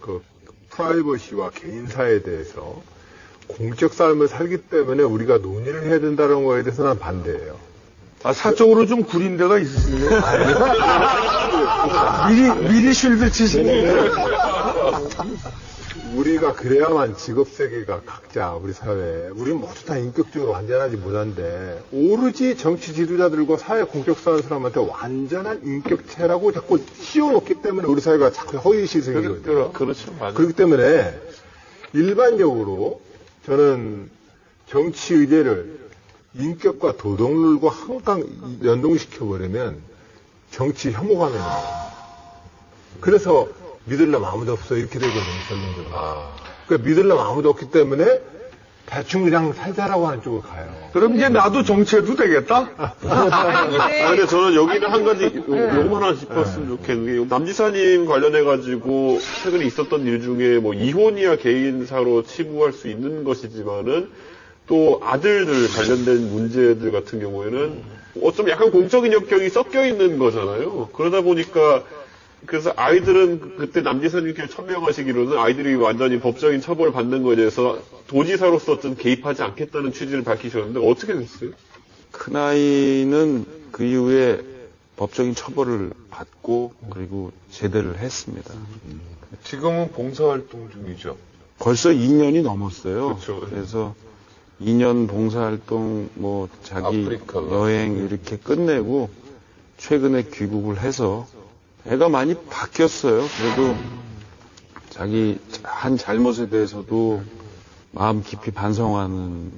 그 프라이버시와 개인사에 대해서 공적 삶을 살기 때문에 우리가 논의를 해야 된다는 거에 대해서 는 반대예요. 사적으로 좀 구린 데가 있으시네요. 미리 쉴드 치시네요. 우리가 그래야만 직업 세계가 각자 우리 사회에 우리 모두 다 인격적으로 완전하지 못한데 오로지 정치 지도자들과 사회 공격사하는 사람한테 완전한 인격체라고 자꾸 씌워놓기 때문에 우리 사회가 자꾸 허위시생이거든요. 그렇죠. 맞아요. 그렇기 때문에 일반적으로 저는 정치 의제를 인격과 도덕률과 항상 연동시켜버리면 정치 혐오감이 나요. 그래서 믿을 놈 아무도 없어 이렇게 되거든요, 결론적으로. 그러니까 믿을 놈 아무도 없기 때문에 대충 그냥 살자라고 하는 쪽으로 가요. 그럼 이제 나도 정치해도 되겠다? 근데 저는 여기는 한 가지 요거 하나 짚었으면 좋겠는 게 남지사님 관련해가지고 최근에 있었던 일 중에 뭐 이혼이야 개인사로 치부할 수 있는 것이지만은 또 아들들 관련된 문제들 같은 경우에는 어쩜 약간 공적인 역경이 섞여 있는 거잖아요. 그러다 보니까 그래서 아이들은 그때 남지사님께 천명하시기로는 아이들이 완전히 법적인 처벌을 받는 것에 대해서 도지사로서 좀 개입하지 않겠다는 취지를 밝히셨는데 어떻게 됐어요? 큰아이는 그 이후에 법적인 처벌을 받고 그리고 제대를 했습니다. 지금은 봉사활동 중이죠. 벌써 2년이 넘었어요. 그렇죠. 그래서 2년 봉사활동 뭐 자기 아프리카. 여행 이렇게 끝내고 최근에 귀국을 해서 애가 많이 바뀌었어요. 그래도 자기 한 잘못에 대해서도 마음 깊이 반성하는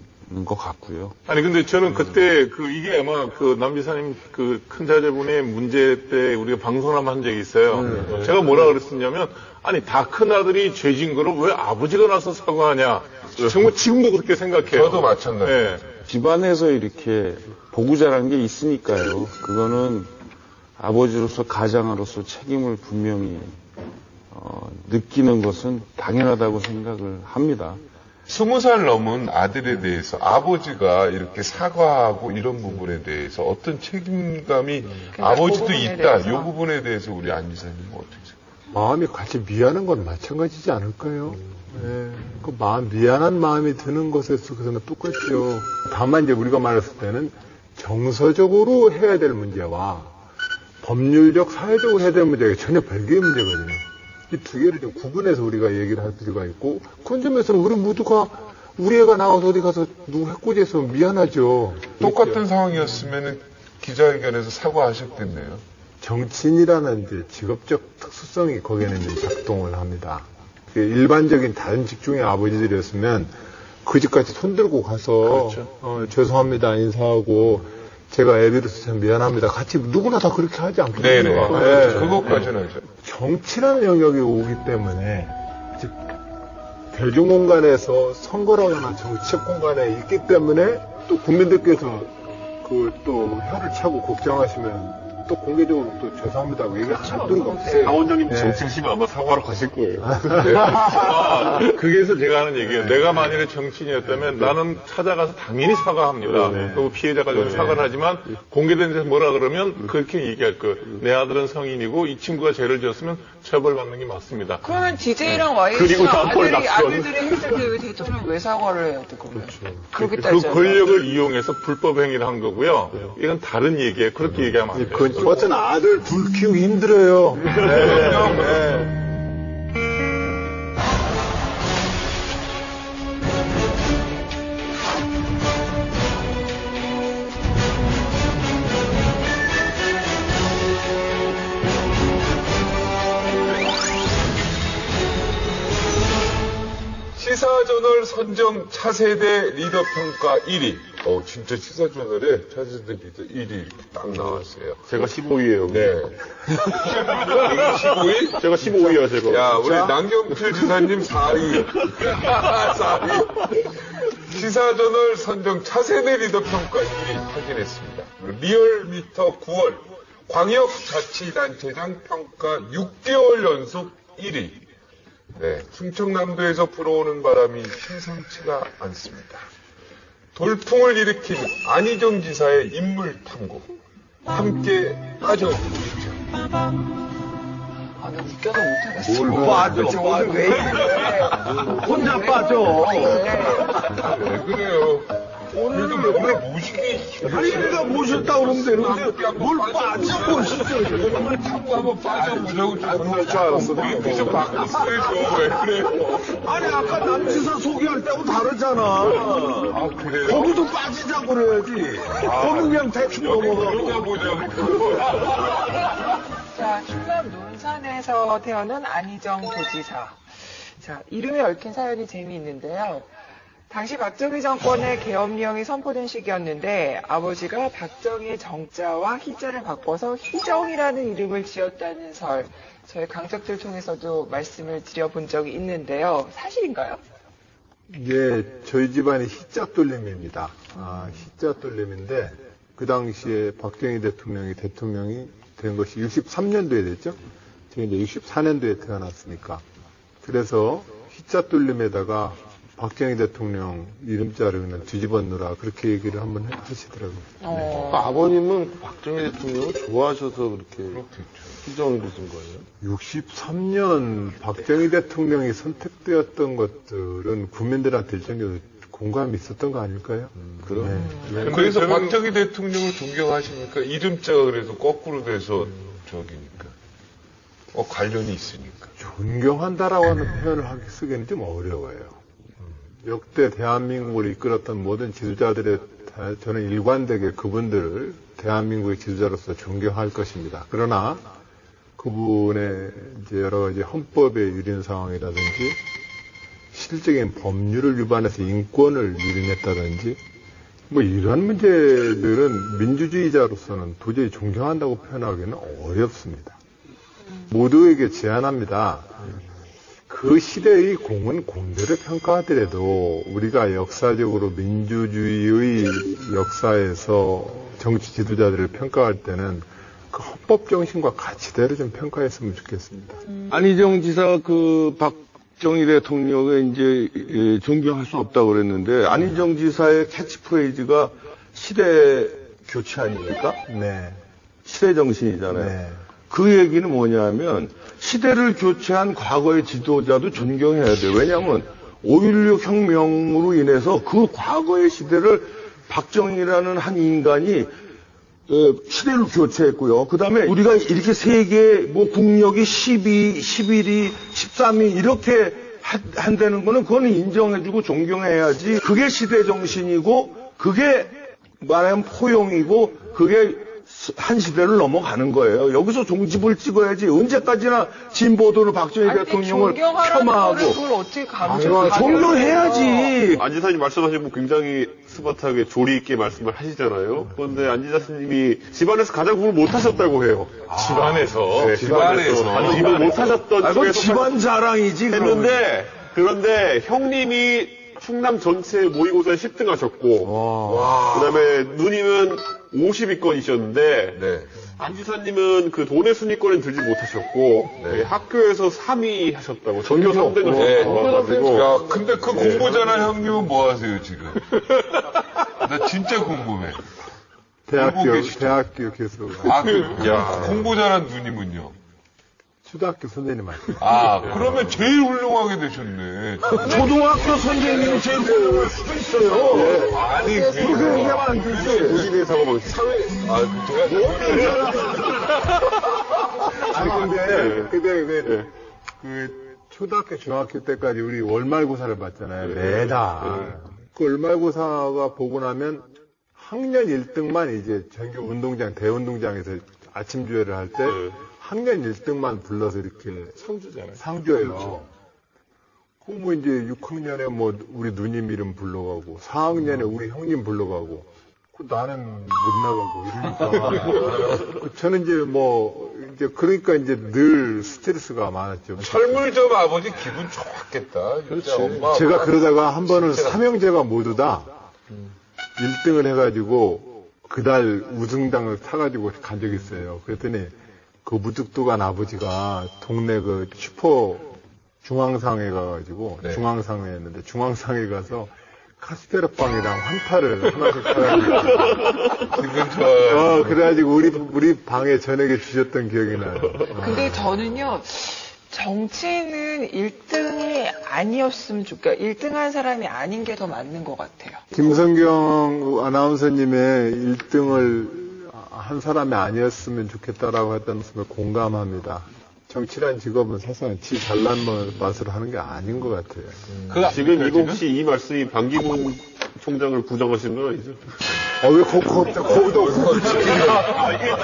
것 같고요. 아니 근데 저는 그때 이게 아마 그 남지사님 그 큰 자제분의 문제 때 우리가 방송을 한번 한 적이 있어요. 제가 뭐라 그랬었냐면 아니 다 큰 아들이 죄진 거를 왜 아버지가 나서 사과하냐. 정말 지금도 그렇게 생각해요. 저도 마찬가지예요. 네. 집안에서 이렇게 보고 자란 게 있으니까요. 그거는 아버지로서 가장으로서 책임을 분명히 느끼는 것은 당연하다고 생각을 합니다. 20살 넘은 아들에 대해서 아버지가 이렇게 사과하고 이런 부분에 대해서 어떤 책임감이 그러니까 아버지도 그 부분에 있다. 대해서. 이 부분에 대해서 우리 안 지사님은 어떻게 생각해요? 마음이 같이 미안한 건 마찬가지지 않을까요? 예, 그 미안한 마음이 드는 것에 있어서는 똑같죠. 다만 이제 우리가 말했을 때는 정서적으로 해야 될 문제와 법률적, 사회적으로 해야 될 문제가 전혀 별개의 문제거든요. 이 두 개를 좀 구분해서 우리가 얘기를 할 필요가 있고, 그런 점에서는 우리 모두가 우리 애가 나와서 어디 가서 누구 해코지해서 미안하죠. 똑같은 상황이었으면 기자회견에서 사과하셨겠네요. 정치인이라는 이제 직업적 특수성이 거기에는 이제 작동을 합니다. 일반적인 다른 직종의 아버지들이었으면 그 집까지 손들고 가서 죄송합니다 인사하고 제가 애비로서 참 미안합니다. 같이 누구나 다 그렇게 하지 않겠습니까? 네네. 그것까지는 하죠. 정치라는 영역이 오기 때문에 즉 대중 공간에서 선거라거나 정치적 공간에 있기 때문에 또 국민들께서 그 또 혀를 차고 걱정하시면 또 공개적으로 또 죄송합니다고 얘기할 필요가 없어요. 하 원장님 정치하시면 아마 사과하러 가실 거예요. 그게서 제가 하는 얘기예요. 내가 만일에 정치인이었다면 나는 찾아가서 당연히 사과합니다. 그리고 피해자가 좀 사과를 하지만 공개된 데서 뭐라 그러면 그렇게 얘기할 거예요. 내 아들은 성인이고 이 친구가 죄를 지었으면 처벌받는 게 맞습니다. 그러면 DJ랑 YS랑 아들들이 했을 때 왜 대통령이 왜 사과를 해야 돼, 그러면? 그렇게 그 따지자면. 권력을 이용해서 불법 행위를 한 거고요. 이건 다른 얘기예요. 그렇게 얘기하면 안 돼요. 저 같은 아들 둘 키우기 힘들어요. 네. 시사저널 선정 차세대 리더 평가 1위. 진짜 시사저널에 차세대 리더 1위 이렇게 딱 나왔어요. 제가 15위예요. 네. 15위? 제가 15위야, 제가. 야, 우리 남경필 지사님 4위. 4위. 시사저널 선정 차세대 리더 평가 1위 확인했습니다. 리얼미터 9월 광역자치단체장 평가 6개월 연속 1위. 네, 충청남도에서 불어오는 바람이 심상치가 않습니다. 돌풍을 일으킨 안희정 지사의 인물 탐구 함께 빠져보시죠. 나 웃겨서 못하겠어. 뭘 빠져. 왜 이래? 혼자 빠져. 왜 그래요? 오늘 모시기 아니, 내가 모셨다 그러면 되는데, 뭘 빠져, 모시죠. 오늘 탐구 한번 빠져보자고 전할 줄 알았어. 계속 바꿨어요. 왜 그래요? 아니, 아까 남지사 소개할 때하고 다르잖아. 아, 그래요? 거기도 빠지자고 그래야지. 거기 그냥 대충 넘어가고. 들어가 보자고. 자, 충남 논산에서 태어난 안희정 도지사. 자, 이름에 얽힌 사연이 재미있는데요. 당시 박정희 정권의 계엄령이 선포된 시기였는데 아버지가 박정희의 정자와 희자를 바꿔서 희정이라는 이름을 지었다는 설, 저희 강적들 통해서도 말씀을 드려본 적이 있는데요. 사실인가요? 예, 저희 집안이 희자돌림입니다. 희자돌림인데 그 당시에 박정희 대통령이 된 것이 63년도에 됐죠. 제가 이제 64년도에 태어났으니까. 그래서 희자돌림에다가 박정희 대통령 이름자를 그냥 뒤집어 넣으라 그렇게 얘기를 한번 하시더라고요. 그러니까 아버님은 박정희 대통령을 좋아하셔서 그렇게 희정을 붙은 거예요? 63년 박정희 대통령이 선택되었던 것들은 국민들한테 일정적으로 공감이 있었던 거 아닐까요? 그럼. 네. 그래서 박정희 대통령을 존경하십니까? 이름자가 그래도 거꾸로 돼서 저기니까. 관련이 있으니까. 존경한다라고 하는 표현을 쓰기는 좀 어려워요. 역대 대한민국을 이끌었던 모든 지도자들의 저는 일관되게 그분들을 대한민국의 지도자로서 존경할 것입니다. 그러나 그분의 이제 여러 가지 헌법에 유린 상황이라든지 실질적인 법률을 위반해서 인권을 유린했다든지 뭐 이런 문제들은 민주주의자로서는 도저히 존경한다고 표현하기는 어렵습니다. 모두에게 제안합니다. 그 시대의 공은 공대로 평가하더라도 우리가 역사적으로 민주주의의 역사에서 정치 지도자들을 평가할 때는 그 헌법 정신과 가치대로 좀 평가했으면 좋겠습니다. 안희정 지사가 그 박정희 대통령을 이제 존경할 수 없다고 그랬는데, 안희정 지사의 캐치프레이즈가 시대 교체 아닙니까? 네. 시대 정신이잖아요. 네. 그 얘기는 뭐냐면 시대를 교체한 과거의 지도자도 존경해야 돼요. 왜냐하면 5.16 혁명으로 인해서 그 과거의 시대를 박정희라는 한 인간이 시대를 교체했고요. 그 다음에 우리가 이렇게 세계 뭐 국력이 12, 11위, 13위 이렇게 한다는 거는 그거는 인정해주고 존경해야지. 그게 시대 정신이고 그게 말하면 포용이고 그게 한 시대를 넘어가는 거예요. 여기서 종집을 찍어야지 언제까지나 진보도로 박정희 대통령을 폄하하고 그걸 어떻게 감정? 존경해야지. 안 지사님 말씀하신 거 굉장히 스마트하게 조리 있게 말씀을 하시잖아요. 그런데 안 지사님이 집안에서 가장 공부를 못 하셨다고 해요. 집안에서. 네, 집안에서 가장 공부를 못 하셨던 그건 쪽에서 집안 자랑이지. 했는데 그런데 형님이 충남 전체 모의고사에 10등 하셨고 그다음에 누님은 50위권이셨는데 네. 안 지사님은 그 돈의 순위권에 들지 못하셨고 네, 학교에서 3위 하셨다고 전교 3등을 하셔가지고 야, 근데 그 공부 잘한 형님은 뭐 하세요, 지금? 나 진짜 궁금해. 대학교 교수. 아, 공부 잘한 누님은요? 초등학교 선생님 하세요. 아, 그러면 제일 훌륭하게 되셨네. 초등학교 선생님이 제일 훌륭할 수도 있어요. 아니, 그렇게 얘기하면 안 되지. 도시대 사고방식 사회 아니, 근데 그 초등학교, 중학교 때까지 우리 월말고사를 봤잖아요. 매달. 그 월말고사가 보고 나면 학년 1등만 이제 전교 운동장, 대운동장에서 아침 주회를 할 때 학년 1등만 불러서 이렇게 상주잖아요. 상주예요. 그 뭐 이제 6학년에 뭐 우리 누님 이름 불러가고 4학년에 우리 형님 불러가고 그 나는 못 나가고 이러니까 저는 이제 뭐 이제 그러니까 이제 늘 스트레스가 많았죠. 설물점 아버지 기분 좋았겠다. 진짜 엄마. 제가 그러다가 한 번은 삼형제가 모두 다 1등을 해가지고 그달 우승당을 타가지고 간 적이 있어요. 그랬더니 그 무뚝뚝한 아버지가 동네 그 슈퍼 중앙상에 가가지고 중앙상에 했는데 중앙상에 가서 카스테라빵이랑 환타를 하나씩 사가지고 기분 좋아요. 그래가지고 우리 방에 저녁에 주셨던 기억이 나요. 근데 저는요, 정치는 1등이 아니었으면 좋겠어요. 1등 한 사람이 아닌 게 더 맞는 것 같아요. 김성경 아나운서님의 1등을 한 사람이 아니었으면 좋겠다라고 했던 말씀에 공감합니다. 정치란 직업은 사실은 지 잘난 맛으로 하는 게 아닌 것 같아요. 지금 이거 혹시 이 말씀이 반기문 총장을 부정하시는 건 아니죠? 왜 거기도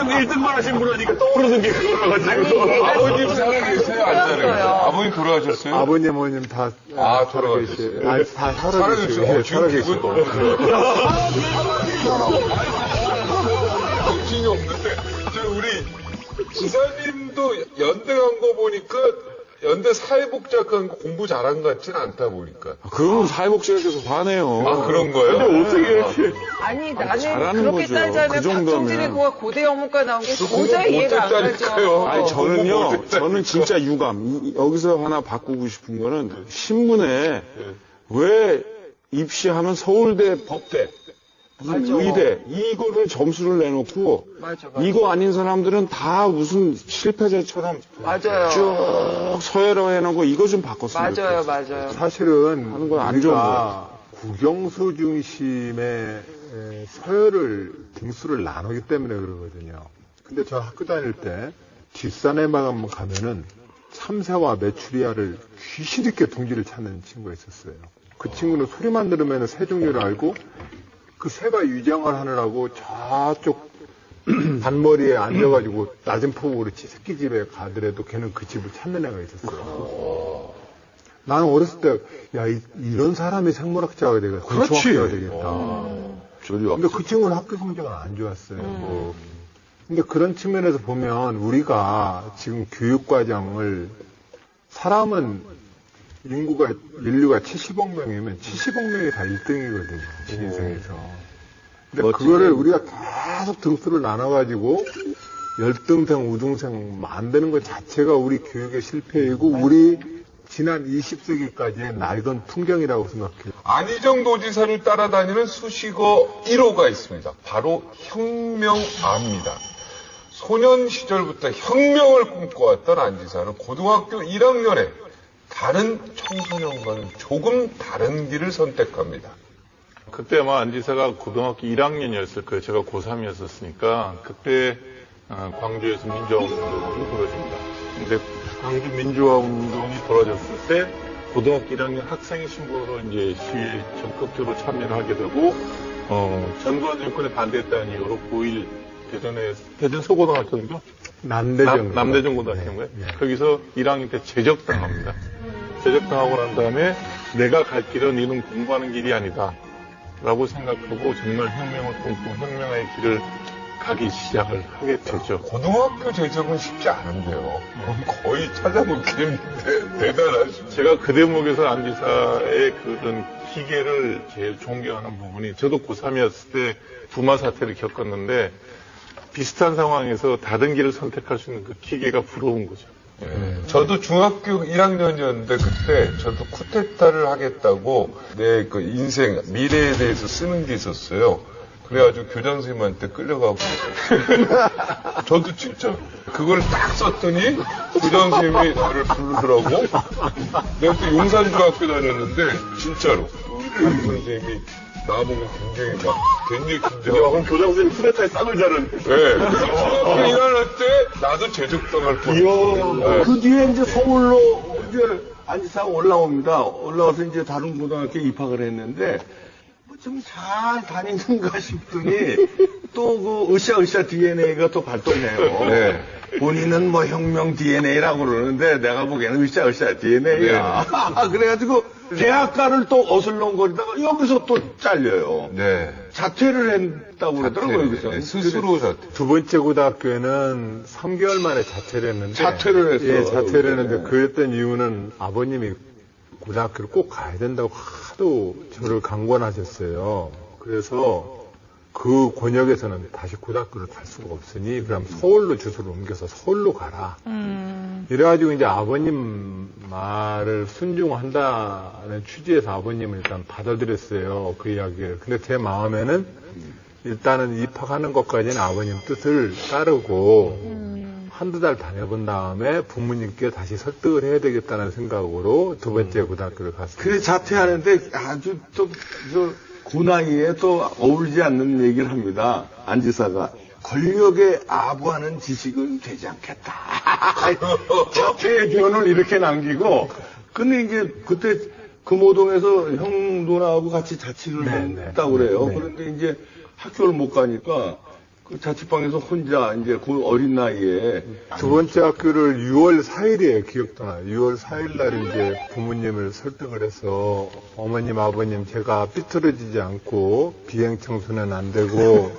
1등만 하신 분이니까 떠오르는 게 그거라가지고. 아버님 살아계세요? 안 살아계세요? 아버님 돌아가셨어요? 아버님, 어머님 다 돌아가셨어요. 아니, 다 살아계시고. 지금 정신이 없는데, 우리 지사님도 연대 간 거 보니까 연대 사회복지학과는 공부 잘한 것 같지는 않다 보니까. 그건 사회복지학에서 화내요. 아, 그런 거예요? 근데 어떻게 이렇게. 아니, 나는 잘하는 그렇게 거죠. 따지면 그 정도면. 박정진의 고가 고대 영문과 나온 게 도저히 이해가 안 가죠. 아니, 저는 진짜 유감. 여기서 하나 바꾸고 싶은 거는 신문에 왜 입시하면 서울대, 법대, 무슨 의대, 이거를 점수를 내놓고 맞아. 이거 아닌 사람들은 다 무슨 실패자처럼 맞아요. 쭉 서열화 해놓고 이거 좀 바꿨으면 맞아요, 좋겠어요. 맞아요. 사실은 하는 건 안 좋은 우리가 국영수 중심의 서열을 등수를 나누기 때문에 그러거든요. 근데 저 학교 다닐 때 뒷산에만 가면은 참새와 메추리알을 귀신 있게 둥지를 찾는 친구가 있었어요. 그 친구는 소리만 들으면 새 종류를 알고 그 새가 위장을 하느라고 저쪽 단머리에 앉아가지고 낮은 폭으로 새끼집에 가더라도 걔는 그 집을 찾는 애가 있었어요. 나는 어렸을 때, 야, 이런 사람이 생물학자가 되겠다. 곤충학자가 되겠다. 근데 그 친구는 학교 성적은 안 좋았어요. 근데 그런 측면에서 보면 우리가 지금 교육과정을 사람은 인류가 70억 명이면 70억 명이 다 1등이거든요. 인생에서. 근데 그거를 우리가 계속 등수를 나눠가지고 열등생, 우등생 만드는 것 자체가 우리 교육의 실패이고 우리 지난 20세기까지의 낡은 풍경이라고 생각해요. 안희정 도지사를 따라다니는 수식어 1호가 있습니다. 바로 혁명아입니다. 소년 시절부터 혁명을 꿈꿔왔던 안 지사는 고등학교 1학년에 다른 청소년과는 조금 다른 길을 선택합니다. 그때 아마 안 지사가 고등학교 1학년이었을 거예요. 제가 고3이었으니까. 그때 광주에서 민주화운동이 벌어집니다. 근데 광주 민주화운동이 벌어졌을 때 고등학교 1학년 학생의 신분으로 이제 시위에 적극적으로 참여를 하게 되고 전두환 정권에 반대했다는 이유로 9.1 대전 서고등학교인가? 남대전 고등학교인가요? 거기서 1학년 때 제적당합니다. 제적당하고 난 다음에 내가 갈 길은 이는 공부하는 길이 아니다. 라고 생각하고 정말 혁명을 꿈꾸고 혁명의 길을 가기 시작을 하게 되죠. 고등학교 제적은 쉽지 않은데요. 거의 찾아보기 힘든데 대단하시죠. 제가 그 대목에서 안지사의 그런 기계를 제일 존경하는 부분이 저도 고3이었을 때 부마 사태를 겪었는데 비슷한 상황에서 다른 길을 선택할 수 있는 그 기계가 부러운 거죠. 저도 중학교 1학년이었는데 그때 저도 쿠데타를 하겠다고 내 그 인생 미래에 대해서 쓰는 게 있었어요. 그래가지고 교장 선생님한테 끌려가고 저도 진짜 그걸 딱 썼더니 교장 선생님이 나를 부르더라고. 내가 또 용산중학교 다녔는데 진짜로 담임 선생님이 나보고 굉장히 긴장하고. 그럼 교장 선생님 쿠데타에 싹을 자른. 네. 일어날 때 나도 제적당할 뻔. 그 뒤에 이제 서울로 이제 안지사가 올라옵니다. 올라와서 이제 다른 고등학교에 입학을 했는데 뭐 좀 잘 다니는가 싶더니 또 그 으쌰으쌰 DNA가 또 발동해요. 네. 본인은 뭐 혁명 DNA라고 그러는데 내가 보기에는 으쌰으쌰 DNA야. 그래가지고 대학가를 또 어슬렁거리다가 여기서 또 잘려요. 네. 자퇴를 했다고 그러더라고요, 여기서. 네, 스스로 자퇴. 두 번째 고등학교에는 3개월 만에 자퇴를 했는데. 자퇴를 했어요. 예, 자퇴를 했는데 그랬던 이유는 아버님이 고등학교를 꼭 가야 된다고 하도 저를 강권하셨어요. 그래서 그 권역에서는 다시 고등학교를 갈 수가 없으니 그럼 서울로 주소를 옮겨서 서울로 가라. 이래가지고 이제 아버님 말을 순종한다는 취지에서 아버님을 일단 받아들였어요. 그 이야기를. 근데 제 마음에는 일단은 입학하는 것까지는 아버님 뜻을 따르고 한두 달 다녀본 다음에 부모님께 다시 설득을 해야 되겠다는 생각으로 두 번째 고등학교를 갔습니다. 그래 자퇴하는데 아주 또 그 나이에 또 어울리지 않는 얘기를 합니다. 안지사가 권력에 아부하는 지식은 되지 않겠다. 자퇴의 교훈을 이렇게 남기고 근데 이제 그때 금호동에서 형 누나하고 같이 자취를 했다고 그래요. 그런데 이제 학교를 못 가니까 그 자취방에서 혼자 이제 그 어린 나이에 두 번째 학교를 6월 4일이에요. 기억도 나요. 6월 4일 날 이제 부모님을 설득을 해서 어머님, 아버님 제가 삐뚤어지지 않고 비행 청소는 안 되고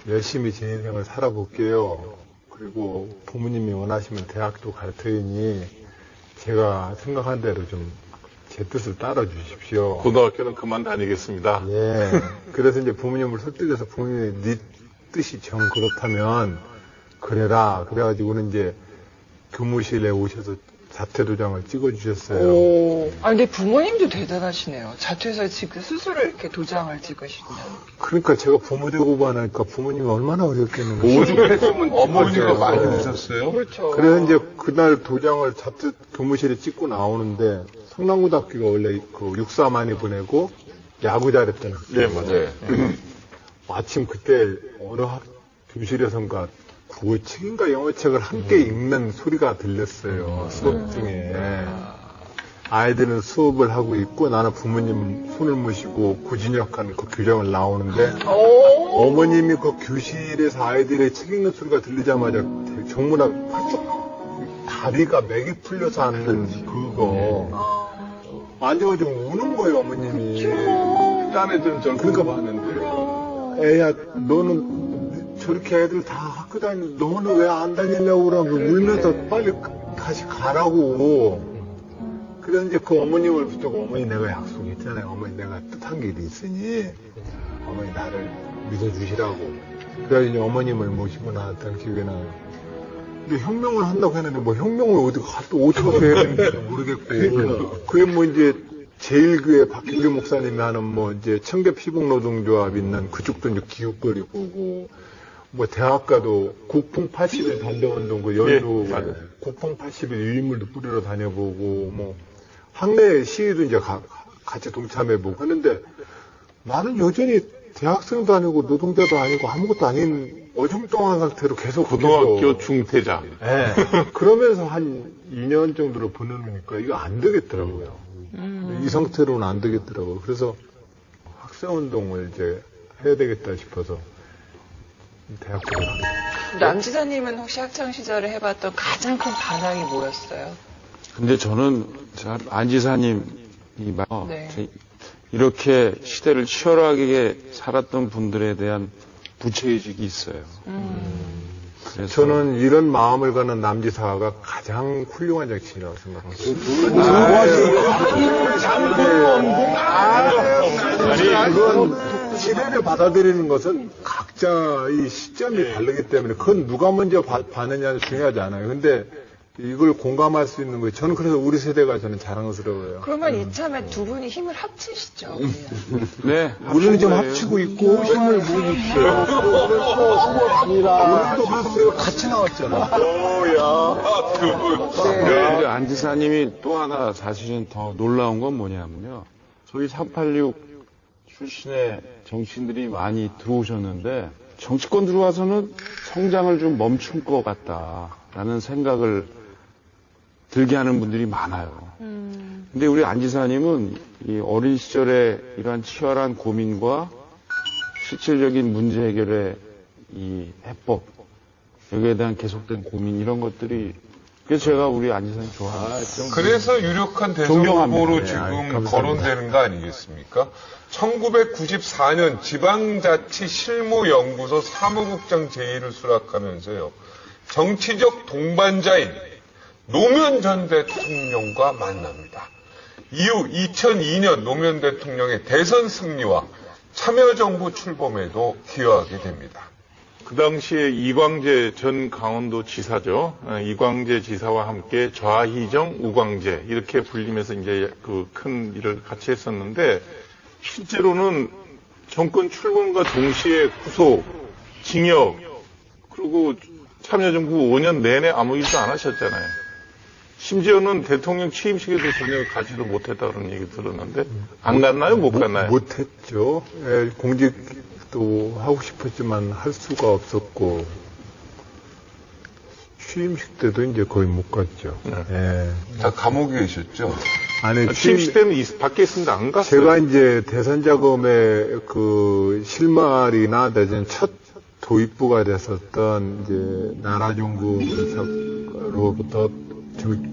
열심히 제 인생을 살아볼게요. 그리고 부모님이 원하시면 대학도 갈 터이니 제가 생각한 대로 좀 제 뜻을 따라 주십시오. 고등학교는 그만 다니겠습니다. 예. 그래서 이제 부모님을 설득해서 부모님이 네 뜻이 정 그렇다면 그래라. 그래가지고는 이제 교무실에 오셔서 자퇴도장을 찍어주셨어요. 아, 근데 부모님도 대단하시네요. 자퇴해서 지금 스스로 이렇게 도장을 찍으신다는. 그러니까 제가 부모 되고 하니까 부모님이 얼마나 어렵겠는가. 오죽했으면 어머니가 많이 드셨어요? 그렇죠. 그래서 이제 그날 도장을 자퇴 교무실에 찍고 나오는데 성남고등학교가 원래 그 육사 많이 보내고 야구 잘했던 학교. 네, 맞아요. 마침 그때 어느 교실에선가 국어책인가 영어책을 함께 읽는 소리가 들렸어요. 수업 중에. 아이들은 수업을 하고 있고 나는 부모님 손을 모시고 구진역한 그 교정을 나오는데 어머님이 그 교실에서 아이들의 책 읽는 소리가 들리자마자 정문 앞 펄쩍 다리가 맥이 풀려서 앉는 그거 앉아가지고 우는 거예요 어머님이. 딴 애들은 저를 그러니까 봤는데 애야 너는 저렇게 애들 다 학교 다니는데 너는 왜 안 다니려고 그러고 울면서 빨리 다시 가라고. 그래서 이제 그 어머님을 붙들고 어머니 내가 약속했잖아요. 어머니 내가 뜻한 길이 있으니 어머니 나를 믿어주시라고. 그래서 이제 어머님을 모시고 나왔던 기억이 나요. 근데 혁명을 한다고 했는데 뭐 혁명을 어디 또 어디서 해야 되는지도 모르겠고. 그게 뭐 이제 제1교회 박희규 목사님이 하는 뭐 이제 청계피복노동조합 있는 그쪽도 이제 기웃거리 보고 뭐 대학가도 국풍 80일 반대운동 그 연도 국풍 80일 유인물도 뿌리러 다녀보고 뭐 학내 시위도 이제 같이 동참해보고 하는데 나는 여전히 대학생도 아니고 노동자도 아니고 아무것도 아닌 어중쩡한 상태로 계속 고등학교 중퇴자. 네. 그러면서 한 2년 정도로 보내놓으니까 이거 안 되겠더라고요. 이 상태로는 안 되겠더라고요. 그래서 학생운동을 이제 해야 되겠다 싶어서 대학 졸업했어요. 남지사님은 혹시 학창시절에 해봤던 가장 큰 반항이 뭐였어요? 근데 저는 안지사님이 네. 이렇게 시대를 치열하게 살았던 분들에 대한 부채의식이 있어요. 그래서 저는 이런 마음을 가는 남지사가 가장 훌륭한 정치인이라고 생각합니다. 아니, 그건 시대를 받아들이는 것은 각자의 시점이 다르기 때문에 그건 누가 먼저 받느냐는 중요하지 않아요. 근데 이걸 공감할 수 있는 거예요. 저는 그래서 우리 세대가 저는 자랑스러워요. 그러면 이참에 두 분이 힘을 합치시죠. 네, 우리는 지금 합치고 있고 힘을 모으고 있어요. 오늘도 봤어요. 같이 나왔잖아. 근데 안지사님이 또 하나 사실은 더 놀라운 건 뭐냐면요. 저희 386 출신의 정치인들이 많이 들어오셨는데 정치권 들어와서는 성장을 좀 멈춘 것 같다라는 생각을 들게 하는 분들이 많아요. 근데 우리 안지사님은 이 어린 시절에 이러한 치열한 고민과 실질적인 문제 해결의 이 해법, 여기에 대한 계속된 고민 이런 것들이 그래서 제가 우리 안지사님 좋아해요. 그래서 유력한 대선 존경합니다. 후보로 네, 지금 감사합니다. 거론되는 거 아니겠습니까? 1994년 지방자치실무연구소 사무국장 제1을 수락하면서요. 정치적 동반자인 노무현 전 대통령과 만납니다. 이후 2002년 노무현 대통령의 대선 승리와 참여정부 출범에도 기여하게 됩니다. 그 당시에 이광재 전 강원도 지사죠. 이광재 지사와 함께 좌희정, 우광재 이렇게 불리면서 이제 그 큰 일을 같이 했었는데 실제로는 정권 출범과 동시에 구속, 징역, 그리고 참여정부 5년 내내 아무 일도 안 하셨잖아요. 심지어는 대통령 취임식에도 전혀 가지도 못했다 그런 얘기 들었는데 안 갔나요? 못 갔나요? 못했죠. 예, 공직도 하고 싶었지만 할 수가 없었고 취임식 때도 이제 거의 못 갔죠. 예. 다 감옥에 계셨죠? 아니, 취임식 때는 밖에 있었는데 안 갔어요. 제가 이제 대선 자금의 그 실마리나 내지는 첫 도입부가 됐었던 이제 나라정부로부터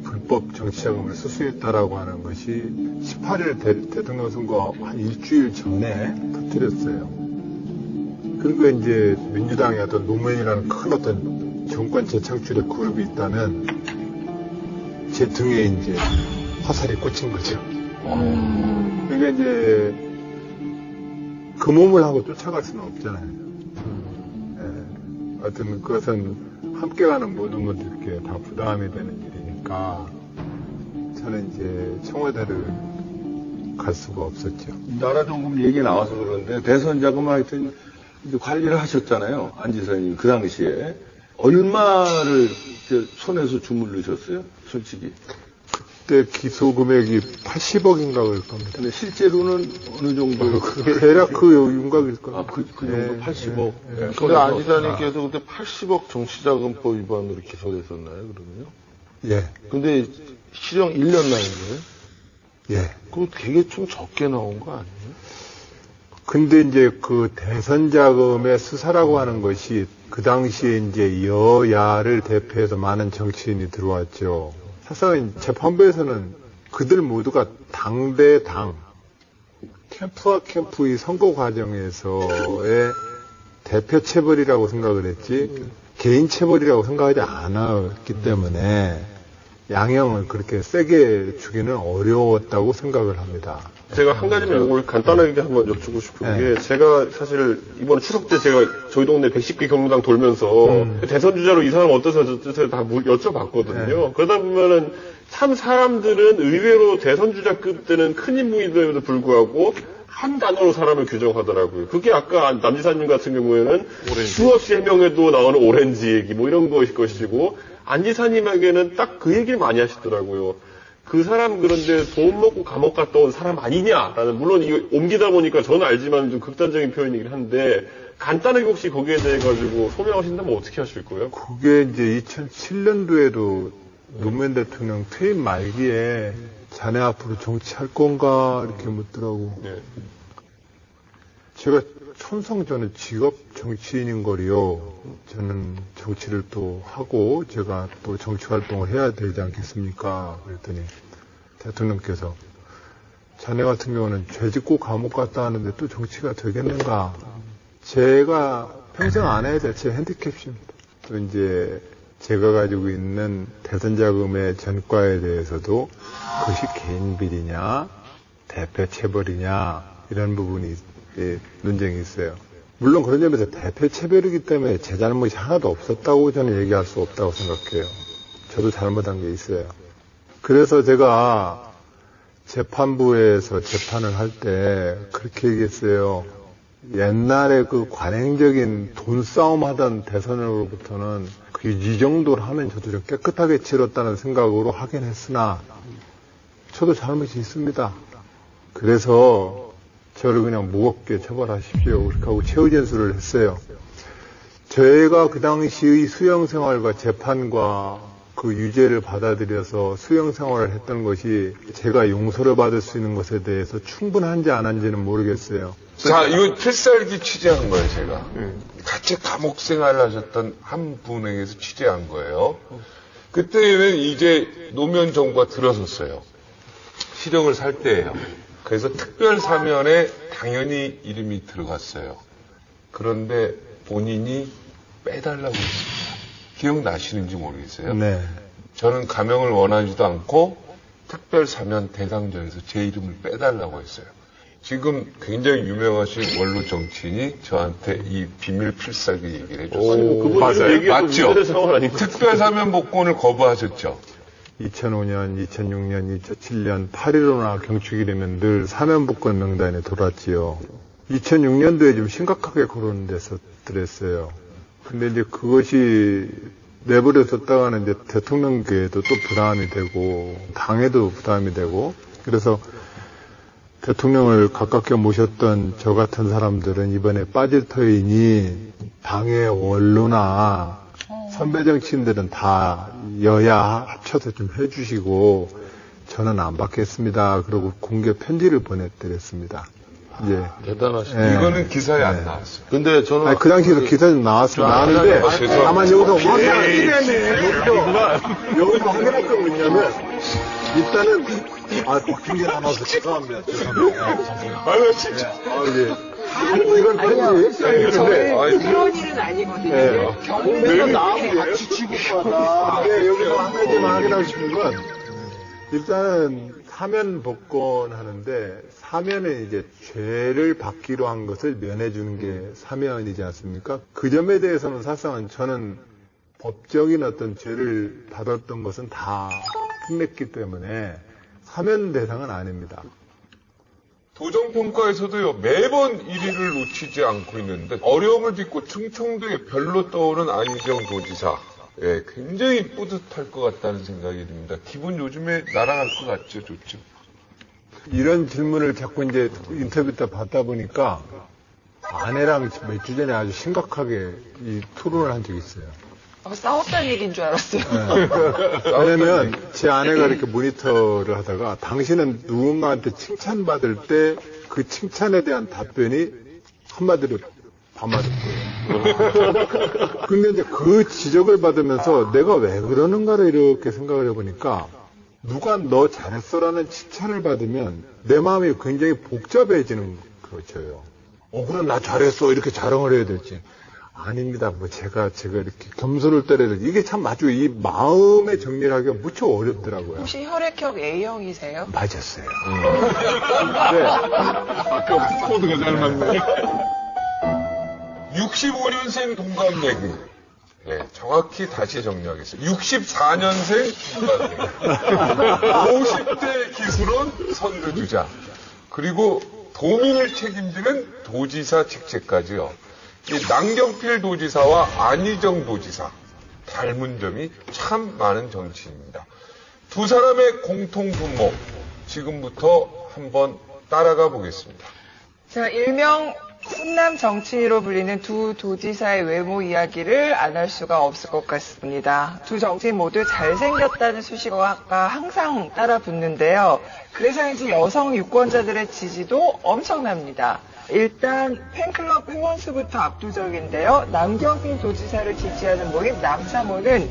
불법 정치자금을 수수했다라고 하는 것이 18일 대통령 선거 한 일주일 전에 터뜨렸어요. 그러니까 이제 민주당의 어떤 노무현이라는 큰 어떤 정권 재창출의 그룹이 있다면 제 등에 이제 화살이 꽂힌 거죠. 그러니까 이제 그 몸을 하고 쫓아갈 수는 없잖아요. 하여튼 그것은 함께 가는 모든 분들께 다 부담이 되는 일이니까 저는 이제 청와대를 갈 수가 없었죠. 나라정금 얘기 나와서 그러는데 대선 자금을 하여튼 이제 관리를 하셨잖아요. 안 지사님 그 당시에 얼마를 이제 손에서 주물르셨어요? 솔직히. 그때 기소 금액이 80억인가 그럴 겁니다. 근데 실제로는 어느 정도? 대략 그 윤곽일 겁니다. 아, 그 정도 80억. 네. 근데 안 지사님께서 그때 80억 정치자금법 위반으로 기소됐었나요, 그러면요? 예, 근데 실형 1년 나온 거예요? 예. 그거 되게 좀 적게 나온 거 아니에요? 근데 이제 그 대선 자금의 수사라고 하는 것이 그 당시에 이제 여야를 대표해서 많은 정치인이 들어왔죠. 사실은 재판부에서는 그들 모두가 당 대 당, 캠프와 캠프의 선거 과정에서의 대표 체벌이라고 생각을 했지, 개인 체벌이라고 생각하지 않았기 때문에 양형을 그렇게 세게 주기는 어려웠다고 생각을 합니다. 제가 한 가지만 이걸 간단하게 한번 여쭙고 싶은 네. 게, 제가 사실 이번 추석 때 제가 저희 동네 110개 경로당 돌면서 대선 주자로 이 사람 어떠세요 저떠세요 다 여쭤봤거든요. 그러다 보면은 참 사람들은 의외로 대선 주자급 때는 큰 인물임에도 불구하고 한 단어로 사람을 규정하더라고요. 그게 아까 남지사님 같은 경우에는 수없이 해명에도 나오는 오렌지 얘기 뭐 이런 것이고, 안 지사님에게는 딱 그 얘기를 많이 하시더라고요. 그 사람 그런데 돈 먹고 감옥 갔다 온 사람 아니냐라는, 물론 이거 옮기다 보니까 저는 알지만 좀 극단적인 표현이긴 한데, 간단하게 혹시 거기에 대해 가지고 소명하신다면 어떻게 하실 거예요? 그게 이제 2007년도에도 노무현 대통령 퇴임 말기에 자네 앞으로 정치할 건가 이렇게 묻더라고. 네. 제가 천성 저는 직업 정치인인 거리요. 저는 정치를 또 하고 제가 또 정치 활동을 해야 되지 않겠습니까? 그랬더니 대통령께서 자네 같은 경우는 죄 짓고 감옥 갔다 하는데 또 정치가 되겠는가? 제가 평생 안 해야 될 제 핸디캡입니다. 또 이제 제가 가지고 있는 대선 자금의 전과에 대해서도 그것이 개인 비리냐, 대표 체벌이냐 이런 부분이 논쟁이 있어요. 물론 그런 점에서 대표 체벌이기 때문에 제 잘못이 하나도 없었다고 저는 얘기할 수 없다고 생각해요. 저도 잘못한 게 있어요. 그래서 제가 재판부에서 재판을 할 때 그렇게 얘기했어요. 옛날에 그 관행적인 돈싸움 하던 대선으로부터는 이 정도로 하면 저도 좀 깨끗하게 치렀다는 생각으로 하긴 했으나 저도 잘못이 있습니다. 그래서 저를 그냥 무겁게 처벌하십시오. 그렇게 하고 최후 진술을 했어요. 저희가 그 당시의 수용 생활과 재판과 그 유죄를 받아들여서 수용 생활을 했던 것이 제가 용서를 받을 수 있는 것에 대해서 충분한지 안 한지는 모르겠어요. 자, 이거 필살기 취재한 거예요, 제가. 같이 감옥 생활을 하셨던 한 분에게서 취재한 거예요. 그때는 이제 노무현 정부가 들어섰어요. 시정을 살 때예요. 그래서 특별 사면에 당연히 이름이 들어갔어요. 그런데 본인이 빼달라고 했습니다. 기억나시는지 모르겠어요. 네. 저는 감형을 원하지도 않고 특별 사면 대상자에서 제 이름을 빼달라고 했어요. 지금 굉장히 유명하신 원로 정치인이 저한테 이 비밀 필살기 얘기를 해줬어요. 맞아요. 맞죠? 특별 사면 복권을 거부하셨죠? 2005년, 2006년, 2007년 8.15나 경축이 되면 늘 사면복권 명단에 돌았지요. 2006년도에 좀 심각하게 거론됐었더랬어요. 근데 이제 그것이 내버려뒀다가는 이제 대통령께도 또 부담이 되고, 당에도 부담이 되고, 그래서 대통령을 가깝게 모셨던 저 같은 사람들은 이번에 빠질 터이니 당의 원로나 선배 정치인들은 다 여야 합쳐서 좀 해주시고 저는 안 받겠습니다. 그리고 공개 편지를 보냈더랬습니다. 이제 대단하시네. 이거는 기사에 안 나왔어요. 근데 저는 아니, 그 당시에도 기사 좀 나왔는데 다만 여기서 여기서 확인할 건 뭐냐면 일단은 핑계 남아서 죄송합니다. 아유, 진짜. 이건 편지. 저희 그런 일은 아니거든요. 경우에서 나하고 같이 취급받아. 네, 여기서 한 가지만 확인하고 싶은 건 일단은 사면 복권 하는데 사면은 이제 죄를 받기로 한 것을 면해주는 게 사면이지 않습니까? 그 점에 대해서는 사실상 저는 법적인 어떤 죄를 받았던 것은 다 끝냈기 때문에 사면 대상은 아닙니다. 도정평가에서도요, 매번 1위를 놓치지 않고 있는데, 어려움을 딛고 충청도에 별로 떠오른 안희정 도지사. 예, 굉장히 뿌듯할 것 같다는 생각이 듭니다. 기분 요즘에 날아갈 것 같죠? 좋죠? 이런 질문을 자꾸 이제 인터뷰 때 받다 보니까 아내랑 몇 주 전에 아주 심각하게 이 토론을 한 적이 있어요. 싸웠다는 얘기인 줄 알았어요. 네. 왜냐면 제 아내가 이렇게 모니터를 하다가 당신은 누군가한테 칭찬받을 때 그 칭찬에 대한 답변이 한마디로 반맞을 거예요. 근데 이제 그 지적을 받으면서 내가 왜 그러는가를 이렇게 생각을 해보니까 누가 너 잘했어라는 칭찬을 받으면 내 마음이 굉장히 복잡해지는 거죠. 그럼 나 잘했어 이렇게 자랑을 해야 될지. 아닙니다. 제가 이렇게 겸손을 때려야 돼. 이게 참 아주 이 마음의 정리를 하기가 무척 어렵더라고요. 혹시 혈액형 A형이세요? 맞았어요. 아까 코드가 잘 맞네. 65년생 동갑내기. 네, 정확히 다시 정리하겠습니다. 64년생 동갑내기. 50대 기술원 선두주자. 그리고 도민을 책임지는 도지사 직책까지요. 이 남경필 도지사와 안희정 도지사 닮은 점이 참 많은 정치인입니다. 두 사람의 공통 분모 지금부터 한번 따라가 보겠습니다. 자, 일명 훈남 정치인으로 불리는 두 도지사의 외모 이야기를 안 할 수가 없을 것 같습니다. 두 정치인 모두 잘생겼다는 수식어가 항상 따라 붙는데요. 그래서인지 여성 유권자들의 지지도 엄청납니다. 일단 팬클럽 회원수부터 압도적인데요. 남경필 도지사를 지지하는 모임 남사모는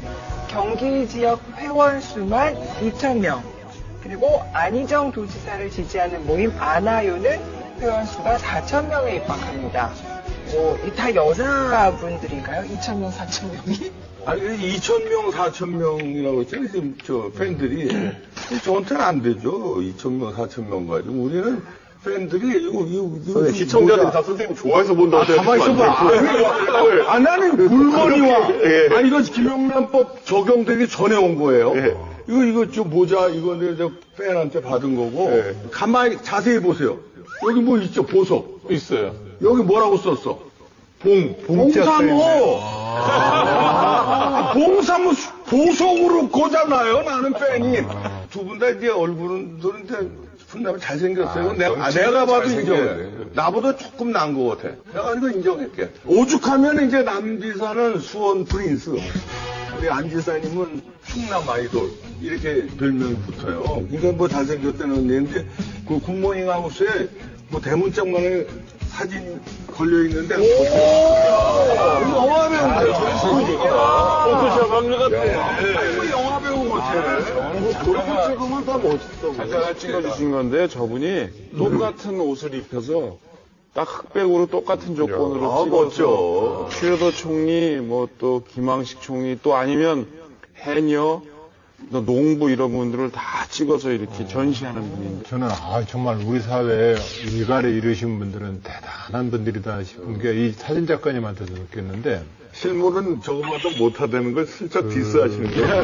경기 지역 회원수만 2,000명, 그리고 안희정 도지사를 지지하는 모임 아나요는 회원수가 4,000명에 입박합니다. 다 여자분들인가요? 2,000명, 4,000명이? 아니, 2,000명, 4,000명이라고 했잖아요. 지금 팬들이. 저한테는 안 되죠. 2,000명, 4,000명 가지고. 우리는 팬들이, 이거 시청자들이 다 선생님 좋아해서 본다고 가만히 있어봐. 나는 물건이와. 예. 아니, 이거 김영란법 적용되기 전에 온 거예요. 예. 이거 저 모자, 이거 내가 팬한테 받은 거고. 예. 가만히 자세히 보세요. 여기 뭐 있죠? 보석. 있어요. 여기 뭐라고 썼어? 봉사모! 봉사모 보석으로 거잖아요, 나는 팬이. 두 분 다 이제 얼굴은, 분담이 잘생겼어요. 내가 봐도 인정해. 나보다 조금 나은 것 같아. 내가 이거 인정할게. 오죽하면 이제 남지사는 수원 프린스. 우리 안지사님은 충남 아이돌. 이렇게 별명이 붙어요. 그러니까 뭐 잘생겼다는 얘기인데, 그 굿모닝 하우스에 뭐 대문짝만에 사진 걸려있는데. 영화 배우 같아. 포토샵 합류 같아. 영화 배우 같아. 그렇게 찍으면 다 멋있어. 작가가 찍어주신 건데 저분이 똑같은 옷을 입혀서 딱 흑백으로 똑같은 조건으로 찍어서 최효도 총리, 뭐 또 김황식 총리, 또 아니면 해녀, 또 농부 이런 분들을 다 찍어서 이렇게 전시하는 분인데 저는 정말 우리 사회에 일가를 이루신 분들은 대단한 분들이다 싶은 게 이 사진 작가님한테도 느꼈는데 실물은 저거마다 못하다는 걸 슬쩍 디스하시는 거예요.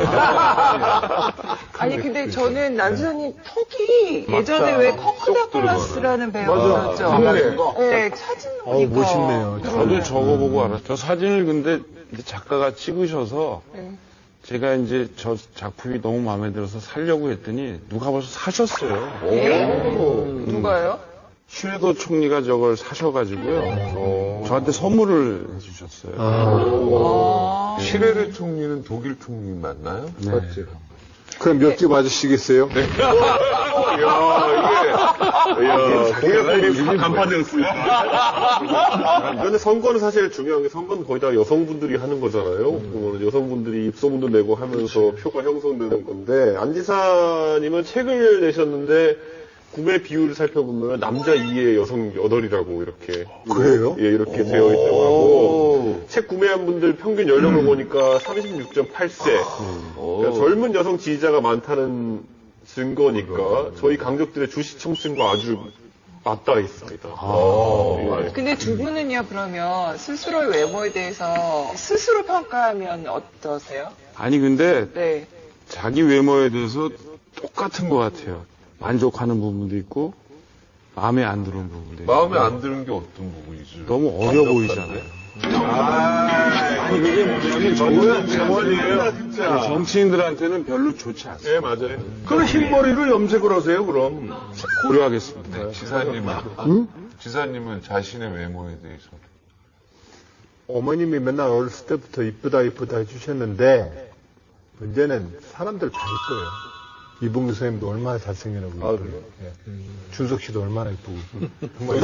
아니 근데 저는 남지사님 턱이 예전에 왜 커커다콜라스라는 배우였죠? 네, 사진 보니까. 멋있네요. 저도 저거 보고 알았어요. 저 사진을 근데 이제 작가가 찍으셔서 제가 이제 저 작품이 너무 마음에 들어서 사려고 했더니 누가 벌써 사셨어요. 누가요? 최효도 총리가 저걸 사셔가지고요. 저한테 선물을 해주셨어요. 시레르 총리는 독일 총리 맞나요? 네. 맞죠. 그럼 몇 개 맞으시겠어요? 네. 공약들이 간판이었어요. 그런데 선거는 사실 중요한 게 선거는 거의 다 여성분들이 하는 거잖아요. 그러면 여성분들이 입소문도 내고 하면서 표가 형성되는 건데 안지사님은 책을 내셨는데 구매 비율을 살펴보면 남자 2에 여성 8이라고 이렇게. 그래요? 예, 이렇게 되어 있다고 하고. 책 구매한 분들 평균 연령을 보니까 36.8세. 그러니까 젊은 여성 지지자가 많다는 증거니까 저희 강적들의 주시 청춘과 아주 맞닿아 있습니다. 예. 근데 두 분은요, 그러면 스스로의 외모에 대해서 스스로 평가하면 어떠세요? 아니 근데 네. 자기 외모에 대해서 똑같은 것 같아요. 만족하는 부분도 있고 마음에 안 드는 부분도 있고. 마음에 안 드는 게 어떤 부분이죠? 너무 어려 보이잖아요. 아니, 그게 뭐냐면 저는 재벌이에요. 아니, 정치인들한테는 별로 좋지 않습니다. 예, 맞아요. 그럼 흰머리로 염색을 하세요, 그럼. 고려하겠습니다. 지사님은 자신의 외모에 대해서 어머님이 맨날 어렸을 때부터 이쁘다 해주셨는데 문제는 사람들 다 이뻐요. 이봉규 선생님도 얼마나 잘생겨나고 이쁘고 준석 씨도 얼마나 이쁘고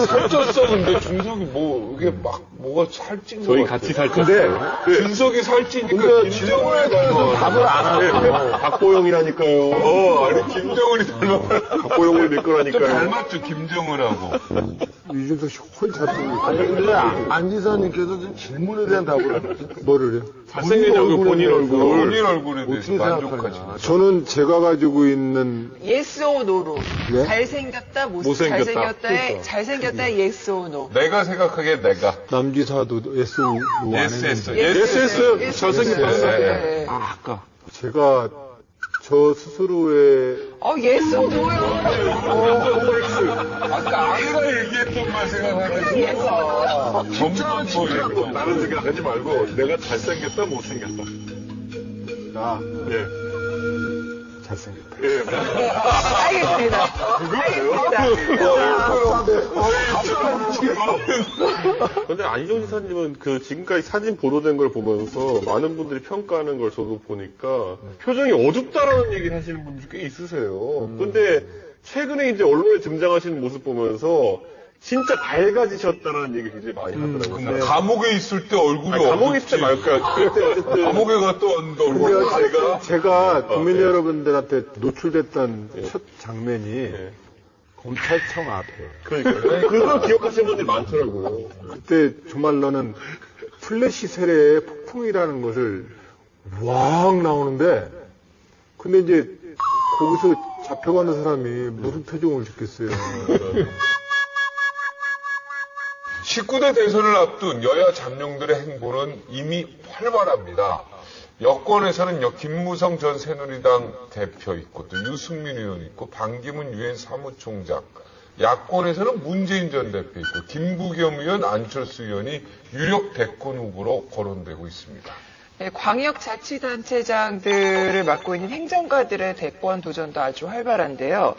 살쪘어. 근데 준석이 이게 막 뭐가 살찐 거 저희 같아. 같이 살쪘어요. 준석이 살찌니까 김정은에 대해서 답을 안 하네요. 박보영이라니까요. 아니 김정은이 닮았어. 박보영을 낼 거라니까요. 닮았죠 김정은하고. 이준석 씨 훨씬 잘생겼고 아니, 근데 안지사님께서 지금 질문에 대한 답을 안 하셨어요. 뭐를요? 잘생겨져 본인 얼굴. 본인 얼굴에 대해서 어떻게 만족하지. 생각하냐. 저는 제가 가지고 있는 yes or no로. 예? 잘생겼다, 못생겼다. 잘생겼다, yes or no. 내가 생각하기에 내가 남지사도 SO 안 했는데 yes 잘생겼다. 네. 아까 제가 저 스스로의 yes or no요. 아까 아내가 얘기했던 말 생각하면서 점점 뭐 이러고 다른 생각하지 말고 내가 잘생겼다 못생겼다. 나 예. 잘생겼다. 알겠습니다. 근데 안희정 지사님은 그 지금까지 사진 보도된 걸 보면서 많은 분들이 평가하는 걸 저도 보니까 표정이 어둡다라는 얘기를 하시는 분들이 꽤 있으세요. 근데 최근에 이제 언론에 등장하시는 모습 보면서 진짜 밝아지셨다는 얘기 굉장히 많이 하더라고요. 감옥에 있을 때 얼굴이 아니, 감옥에 있을 때 말까. 그때 어쨌든. 감옥에 갔다 왔는데 얼굴이 밝아. 제가 국민 여러분들한테 노출됐던 첫 장면이 검찰청 앞에. 그러니까요. 그걸 기억하시는 분들이 많더라고요. 그때 정말로는 플래시 세례의 폭풍이라는 것을 왕 나오는데, 근데 이제 거기서 잡혀가는 사람이 무슨 표정을 짓겠어요. 19대 대선을 앞둔 여야 잠룡들의 행보는 이미 활발합니다. 여권에서는요, 김무성 전 새누리당 대표 있고, 또 유승민 의원 있고, 반기문 유엔 사무총장, 야권에서는 문재인 전 대표 있고, 김부겸 의원, 안철수 의원이 유력 대권 후보로 거론되고 있습니다. 네, 광역자치단체장들을 맡고 있는 행정가들의 대권 도전도 아주 활발한데요.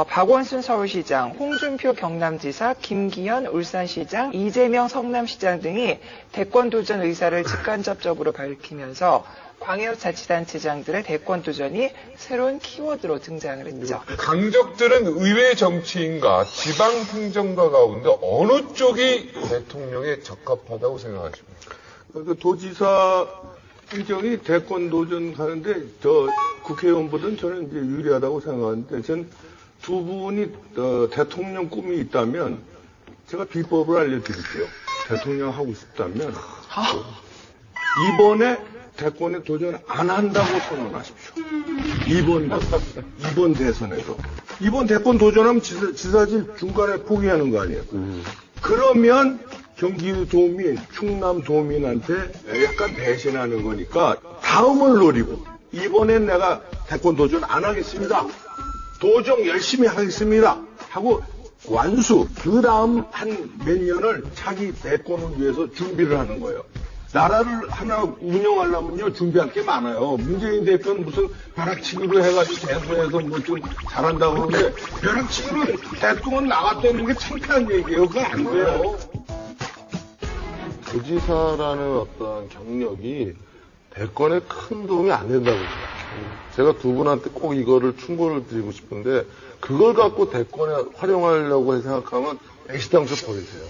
박원순 서울시장, 홍준표 경남지사, 김기현 울산시장, 이재명 성남시장 등이 대권 도전 의사를 직간접적으로 밝히면서 광역자치단체장들의 대권 도전이 새로운 키워드로 등장을 했죠. 강적들은 의회 정치인과 지방행정가 가운데 어느 쪽이 대통령에 적합하다고 생각하십니까? 그 도지사 행정이 대권 도전 가는데 저 국회의원보다는 저는 이제 유리하다고 생각하는데 전 두 분이 대통령 꿈이 있다면 제가 비법을 알려드릴게요. 대통령 하고 싶다면 이번에 대권에 도전 안 한다고 선언하십시오. 이번 대선에도. 이번 대권 도전하면 지사직 중간에 포기하는 거 아니에요. 그러면 경기도민, 충남도민한테 약간 배신하는 거니까 다음을 노리고 이번엔 내가 대권 도전 안 하겠습니다. 도정 열심히 하겠습니다. 하고 완수. 그 다음 한 몇 년을 자기 대권을 위해서 준비를 하는 거예요. 나라를 하나 운영하려면요, 준비할 게 많아요. 문재인 대표는 무슨 벼락치기로 해가지고 대선에서 뭐 좀 잘한다고 그러는데, 벼락치기로 대통령 나갔다는 게 창피한 얘기예요. 그거 안 돼요. 도지사라는 어떤 경력이 대권에 큰 도움이 안 된다고 생각해요. 제가 두 분한테 꼭 이거를 충고를 드리고 싶은데, 그걸 갖고 대권에 활용하려고 생각하면 애시당초 버리세요.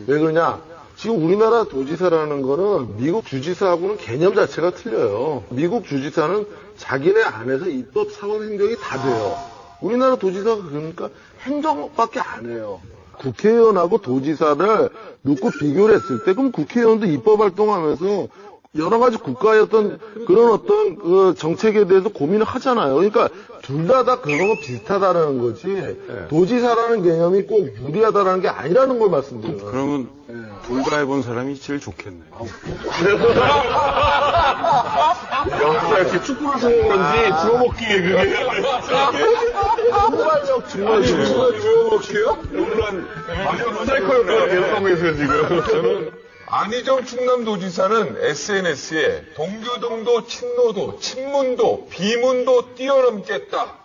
왜 그러냐? 지금 우리나라 도지사라는 거는 미국 주지사하고는 개념 자체가 틀려요. 미국 주지사는 자기네 안에서 입법, 사법, 행정이 다 돼요. 우리나라 도지사가 그러니까 행정밖에 안 해요. 국회의원하고 도지사를 놓고 비교를 했을 때 그럼 국회의원도 입법 활동하면서 여러 가지 국가의 어떤 그런 어떤 그 정책에 대해서 고민을 하잖아요. 그러니까 둘 다 그런 거 비슷하다라는 거지. 도지사라는 개념이 꼭 유리하다라는 게 아니라는 걸 말씀드려요. 그러면 둘 다 해본 사람이 제일 좋겠네. 영수가 역시 축구를 쓰는 건지 주워먹기에 그게. 정말 주워먹기요? 물론, 사이코로가 계속하고 있어요, 지금. 저는 안희정 충남도지사는 SNS에 동교동도, 친노도, 친문도, 비문도 뛰어넘겠다.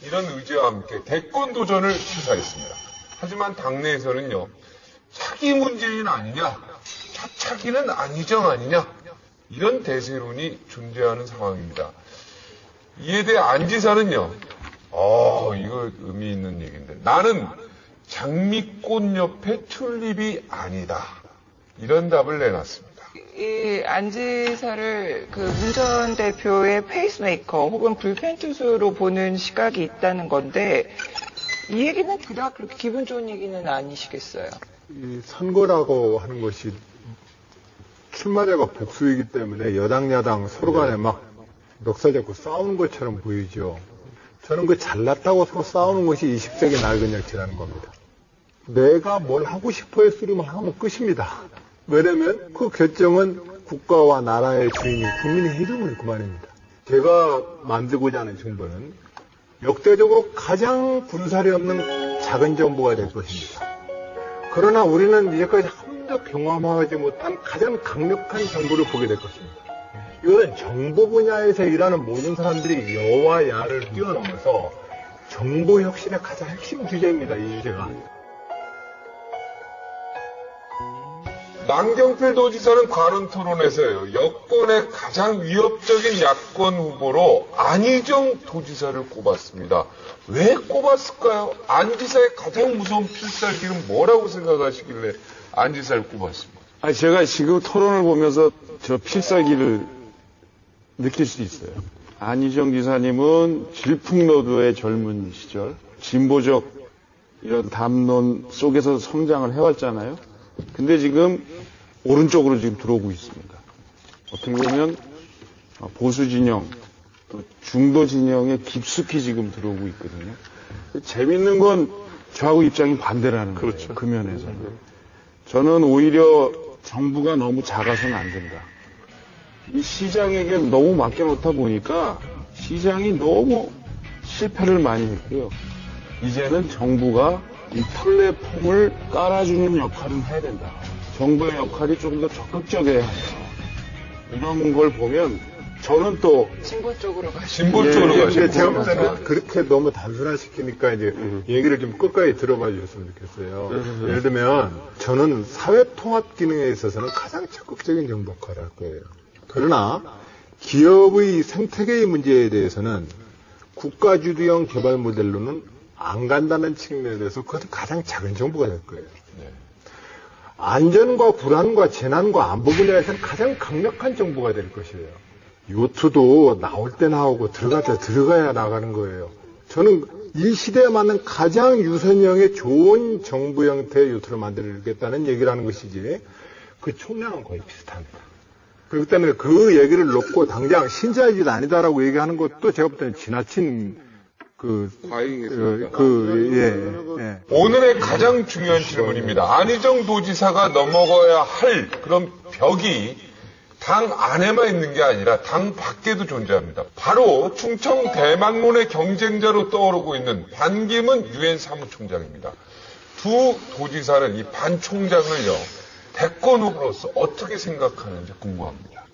이런 의지와 함께 대권 도전을 시사했습니다. 하지만 당내에서는요, 차기 문재인 아니냐, 차차기는 안희정 아니냐, 이런 대세론이 존재하는 상황입니다. 이에 대해 안 지사는요, 이거 의미 있는 얘기인데, 나는 장미꽃 옆에 튤립이 아니다. 이런 답을 내놨습니다. 이 안지사를 그 문 전 대표의 페이스메이커 혹은 불펜투수로 보는 시각이 있다는 건데 이 얘기는 그닥 그렇게 기분 좋은 얘기는 아니시겠어요? 이 선거라고 하는 것이 출마자가 복수이기 때문에 여당, 야당 서로 간에 막 멱살 잡고 싸우는 것처럼 보이죠. 저는 그 잘났다고 서로 싸우는 것이 20세기 낡은 정치라는 겁니다. 내가 뭘 하고 싶어 했으면 하면 끝입니다. 왜냐면 그 결정은 국가와 나라의 주인이 국민이 해주면 그만입니다. 제가 만들고자 하는 정부는 역대적으로 가장 군살이 없는 작은 정부가 될 것입니다. 그러나 우리는 이제까지 한 번도 경험하지 못한 가장 강력한 정부를 보게 될 것입니다. 이것은 정보 분야에서 일하는 모든 사람들이 여와 야를 뛰어넘어서 정보 혁신의 가장 핵심 주제입니다. 이 주제가. 남경필 도지사는 관훈 토론에서요, 여권의 가장 위협적인 야권 후보로 안희정 도지사를 꼽았습니다. 왜 꼽았을까요? 안 지사의 가장 무서운 필살기는 뭐라고 생각하시길래 안 지사를 꼽았습니까? 아니, 제가 지금 토론을 보면서 저 필살기를 느낄 수 있어요. 안희정 지사님은 질풍노도의 젊은 시절, 진보적 이런 담론 속에서 성장을 해왔잖아요. 근데 지금 오른쪽으로 지금 들어오고 있습니다. 어떻게 보면 보수 진영, 또 중도 진영에 깊숙이 지금 들어오고 있거든요. 재밌는 건 저하고 입장이 반대라는 거예요. 그렇죠. 그 면에서는. 저는 오히려 정부가 너무 작아서는 안 된다. 이 시장에게 너무 맡겨놓다 보니까 시장이 너무 실패를 많이 했고요. 이제는 정부가 이 플랫폼을 깔아주는 역할은 해야 된다. 정부의 역할이 조금 더 적극적이어야 한다. 이런 걸 보면 저는 또 진보 쪽으로 가시죠. 진보 쪽으로 가시죠. 제가 볼 때는 그렇게 너무 단순화시키니까 이제 얘기를 좀 끝까지 들어봐 주셨으면 좋겠어요. 예를 들면 저는 사회 통합 기능에 있어서는 가장 적극적인 정부 역할을 할 거예요. 그러나 기업의 생태계의 문제에 대해서는 국가주도형 개발 모델로는 안 간다는 측면에 대해서 그것은 가장 작은 정부가 될 거예요. 안전과 불안과 재난과 안보 분야에서는 가장 강력한 정부가 될 것이에요. 요트도 나올 때 나오고 들어갈 때 들어가야 나가는 거예요. 저는 이 시대에 맞는 가장 유선형의 좋은 정부 형태의 요트를 만들겠다는 얘기를 하는 것이지 그 총량은 거의 비슷합니다. 그렇기 때문에 그 얘기를 놓고 당장 신자유주의 아니다라고 얘기하는 것도 제가 볼 때는 지나친 오늘의 가장 중요한 질문입니다. 안희정 도지사가 넘어가야 할 그런 벽이 당 안에만 있는 게 아니라 당 밖에도 존재합니다. 바로 충청 대망론의 경쟁자로 떠오르고 있는 반기문 유엔 사무총장입니다. 두 도지사는 이 반 총장을요, 대권 후보로서 어떻게 생각하는지 궁금합니다.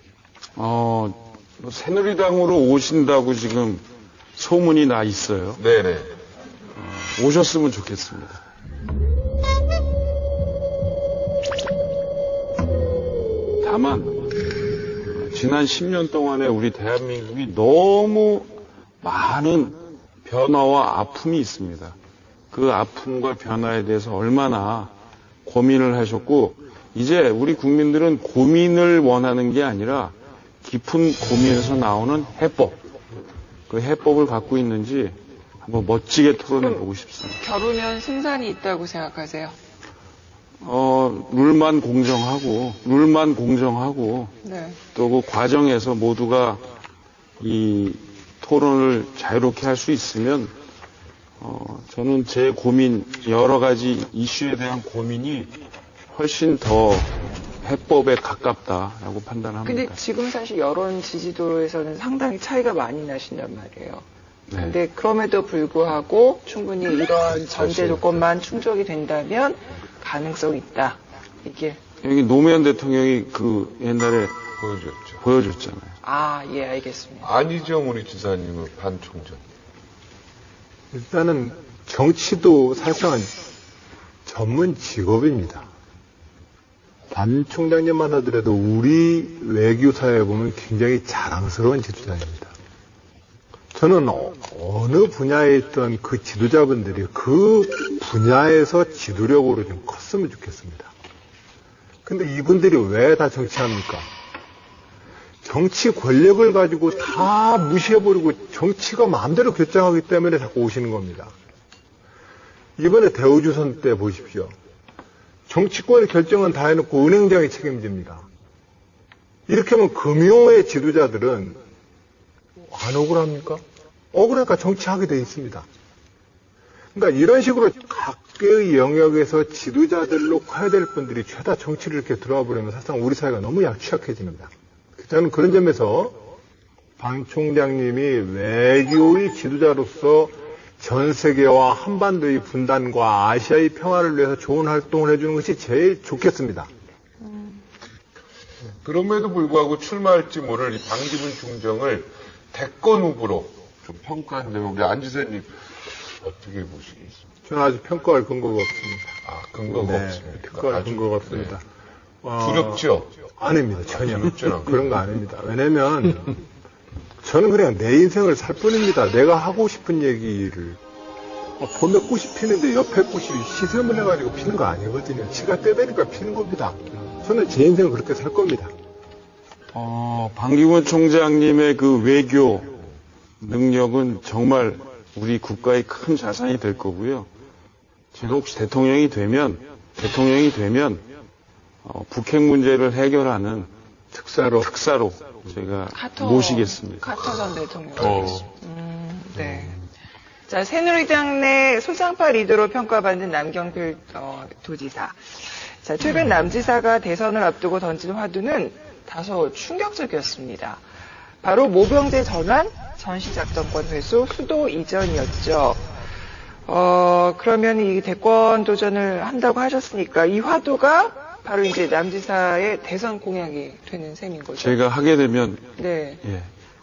새누리당으로 오신다고 지금 소문이 나 있어요. 네네. 오셨으면 좋겠습니다. 다만 지난 10년 동안에 우리 대한민국이 너무 많은 변화와 아픔이 있습니다. 그 아픔과 변화에 대해서 얼마나 고민을 하셨고, 이제 우리 국민들은 고민을 원하는 게 아니라 깊은 고민에서 나오는 해법, 그 해법을 갖고 있는지 한번 멋지게 토론해 보고 싶습니다. 겨루면 승산이 있다고 생각하세요? 룰만 공정하고 네. 또 그 과정에서 모두가 이 토론을 자유롭게 할 수 있으면 저는 제 고민, 여러 가지 이슈에 대한 고민이 훨씬 더 해법에 가깝다라고 판단합니다. 근데 지금 사실 여론 지지도에서는 상당히 차이가 많이 나신단 말이에요. 네. 근데 그럼에도 불구하고 충분히 이러한 전제 조건만 충족이 된다면 가능성이 있다. 이게. 여기 노무현 대통령이 그 옛날에 보여줬잖아요. 아, 예, 알겠습니다. 안희정 우리 지사님은 반 총장. 일단은 정치도 사실상 전문 직업입니다. 반 총장님만 하더라도 우리 외교사회에 보면 굉장히 자랑스러운 지도자입니다. 저는 어느 분야에 있던 그 지도자분들이 그 분야에서 지도력으로 좀 컸으면 좋겠습니다. 근데 이분들이 왜 다 정치합니까? 정치 권력을 가지고 다 무시해버리고 정치가 마음대로 결정하기 때문에 자꾸 오시는 겁니다. 이번에 대우조선 때 보십시오. 정치권의 결정은 다 해놓고 은행장이 책임집니다. 이렇게 하면 금융의 지도자들은 안 억울합니까? 억울하니까 정치하게 돼 있습니다. 그러니까 이런 식으로 각계의 영역에서 지도자들로 커야 될 분들이 죄다 정치를 이렇게 들어와 버리면 사실상 우리 사회가 너무 취약해집니다. 저는 그런 점에서 반 총장님이 외교의 지도자로서 전 세계와 한반도의 분단과 아시아의 평화를 위해서 좋은 활동을 해주는 것이 제일 좋겠습니다. 그럼에도 불구하고 출마할지 모를 이 반기문 총장을 대권 후보로 좀 평가한다면 우리 안 지사님 어떻게 보시겠습니까? 저는 아직 평가할 근거가 없습니다. 아, 근거가 없습니다. 평가할 근거가 없습니다. 두렵죠? 아닙니다. 전혀. 그런 거 아닙니다. 왜냐면 저는 그냥 내 인생을 살 뿐입니다. 내가 하고 싶은 얘기를 봄에 꽃이 피는데 옆에 꽃이 시샘을 해가지고 피는 거 아니거든요. 지가 떼대니까 피는 겁니다. 저는 제 인생을 그렇게 살 겁니다. 방기문 총장님의 그 외교 능력은 정말 우리 국가의 큰 자산이 될 거고요. 제가 혹시 대통령이 되면 북핵 문제를 해결하는 특사로 제가 모시겠습니다. 카터 전 대통령. 네. 자, 새누리당 내 소상파 리더로 평가받는 남경필 도지사. 자, 최근 남지사가 대선을 앞두고 던진 화두는 다소 충격적이었습니다. 바로 모병제 전환, 전시작전권 회수, 수도 이전이었죠. 그러면 이 대권 도전을 한다고 하셨으니까 이 화두가 바로 이제 남지사의 대선 공약이 되는 셈인 거죠. 제가 하게 되면 네.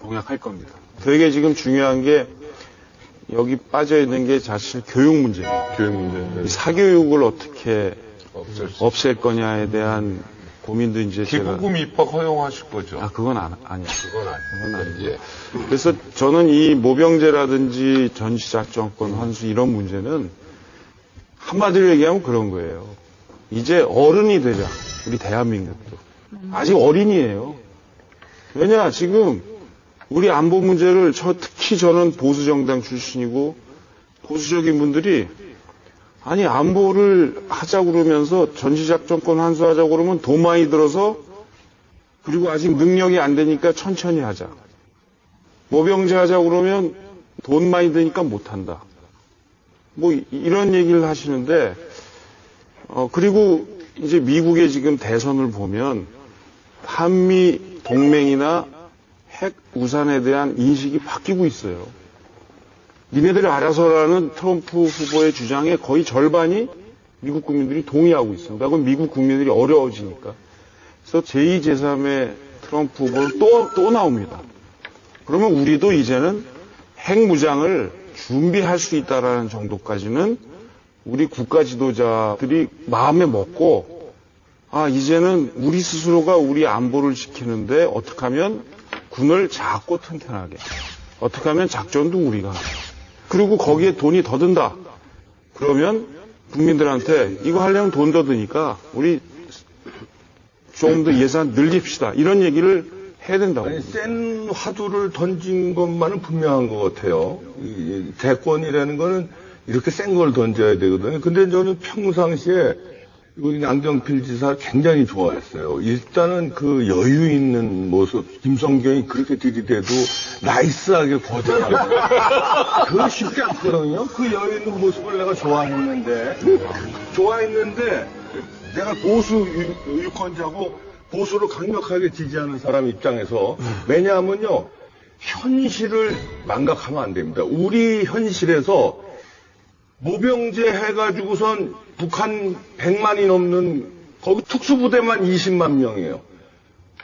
공약할 겁니다. 되게 지금 중요한 게 여기 빠져 있는 게 사실 교육 문제입니다. 교육 문제. 이 사교육을 어떻게 없앨 거냐에 대한 고민도 이제 기부금 입학 허용하실 거죠? 그건 아니에요. 그건 아니에요. 그래서 저는 이 모병제라든지 전시작전권 환수 이런 문제는 한마디로 얘기하면 그런 거예요. 이제 어른이 되자. 우리 대한민국도. 아직 어린이에요. 왜냐, 지금 우리 안보 문제를 특히 저는 보수정당 출신이고 보수적인 분들이 아니 안보를 하자고 그러면서 전시작전권 환수하자고 그러면 돈 많이 들어서 그리고 아직 능력이 안 되니까 천천히 하자. 모병제 하자고 그러면 돈 많이 드니까 못한다. 뭐 이런 얘기를 하시는데 그리고 이제 미국의 지금 대선을 보면 한미 동맹이나 핵 우산에 대한 인식이 바뀌고 있어요. 니네들이 알아서라는 트럼프 후보의 주장에 거의 절반이 미국 국민들이 동의하고 있습니다. 그건 미국 국민들이 어려워지니까. 그래서 제2, 제3의 트럼프 후보는 또 나옵니다. 그러면 우리도 이제는 핵무장을 준비할 수 있다라는 정도까지는 우리 국가 지도자들이 마음에 먹고 이제는 우리 스스로가 우리 안보를 지키는데 어떻게 하면 군을 작고 튼튼하게 어떻게 하면 작전도 우리가 하고 그리고 거기에 돈이 더 든다. 그러면 국민들한테 이거 하려면 돈 더 드니까 우리 좀 더 예산 늘립시다. 이런 얘기를 해야 된다고. 아니, 센 화두를 던진 것만은 분명한 것 같아요. 이 대권이라는 거는 이렇게 센 걸 던져야 되거든요. 근데 저는 평상시에 우리 남경필 지사 굉장히 좋아했어요. 일단은 그 여유 있는 모습, 김성경이 그렇게 들이대도 나이스하게 거절하고. 그거 쉽지 않거든요. 그 여유 있는 모습을 내가 좋아했는데 내가 보수 유권자고 보수를 강력하게 지지하는 사람 입장에서 왜냐하면요. 현실을 망각하면 안 됩니다. 우리 현실에서 모병제 해가지고선 북한 100만이 넘는 거기 특수부대만 20만 명이에요.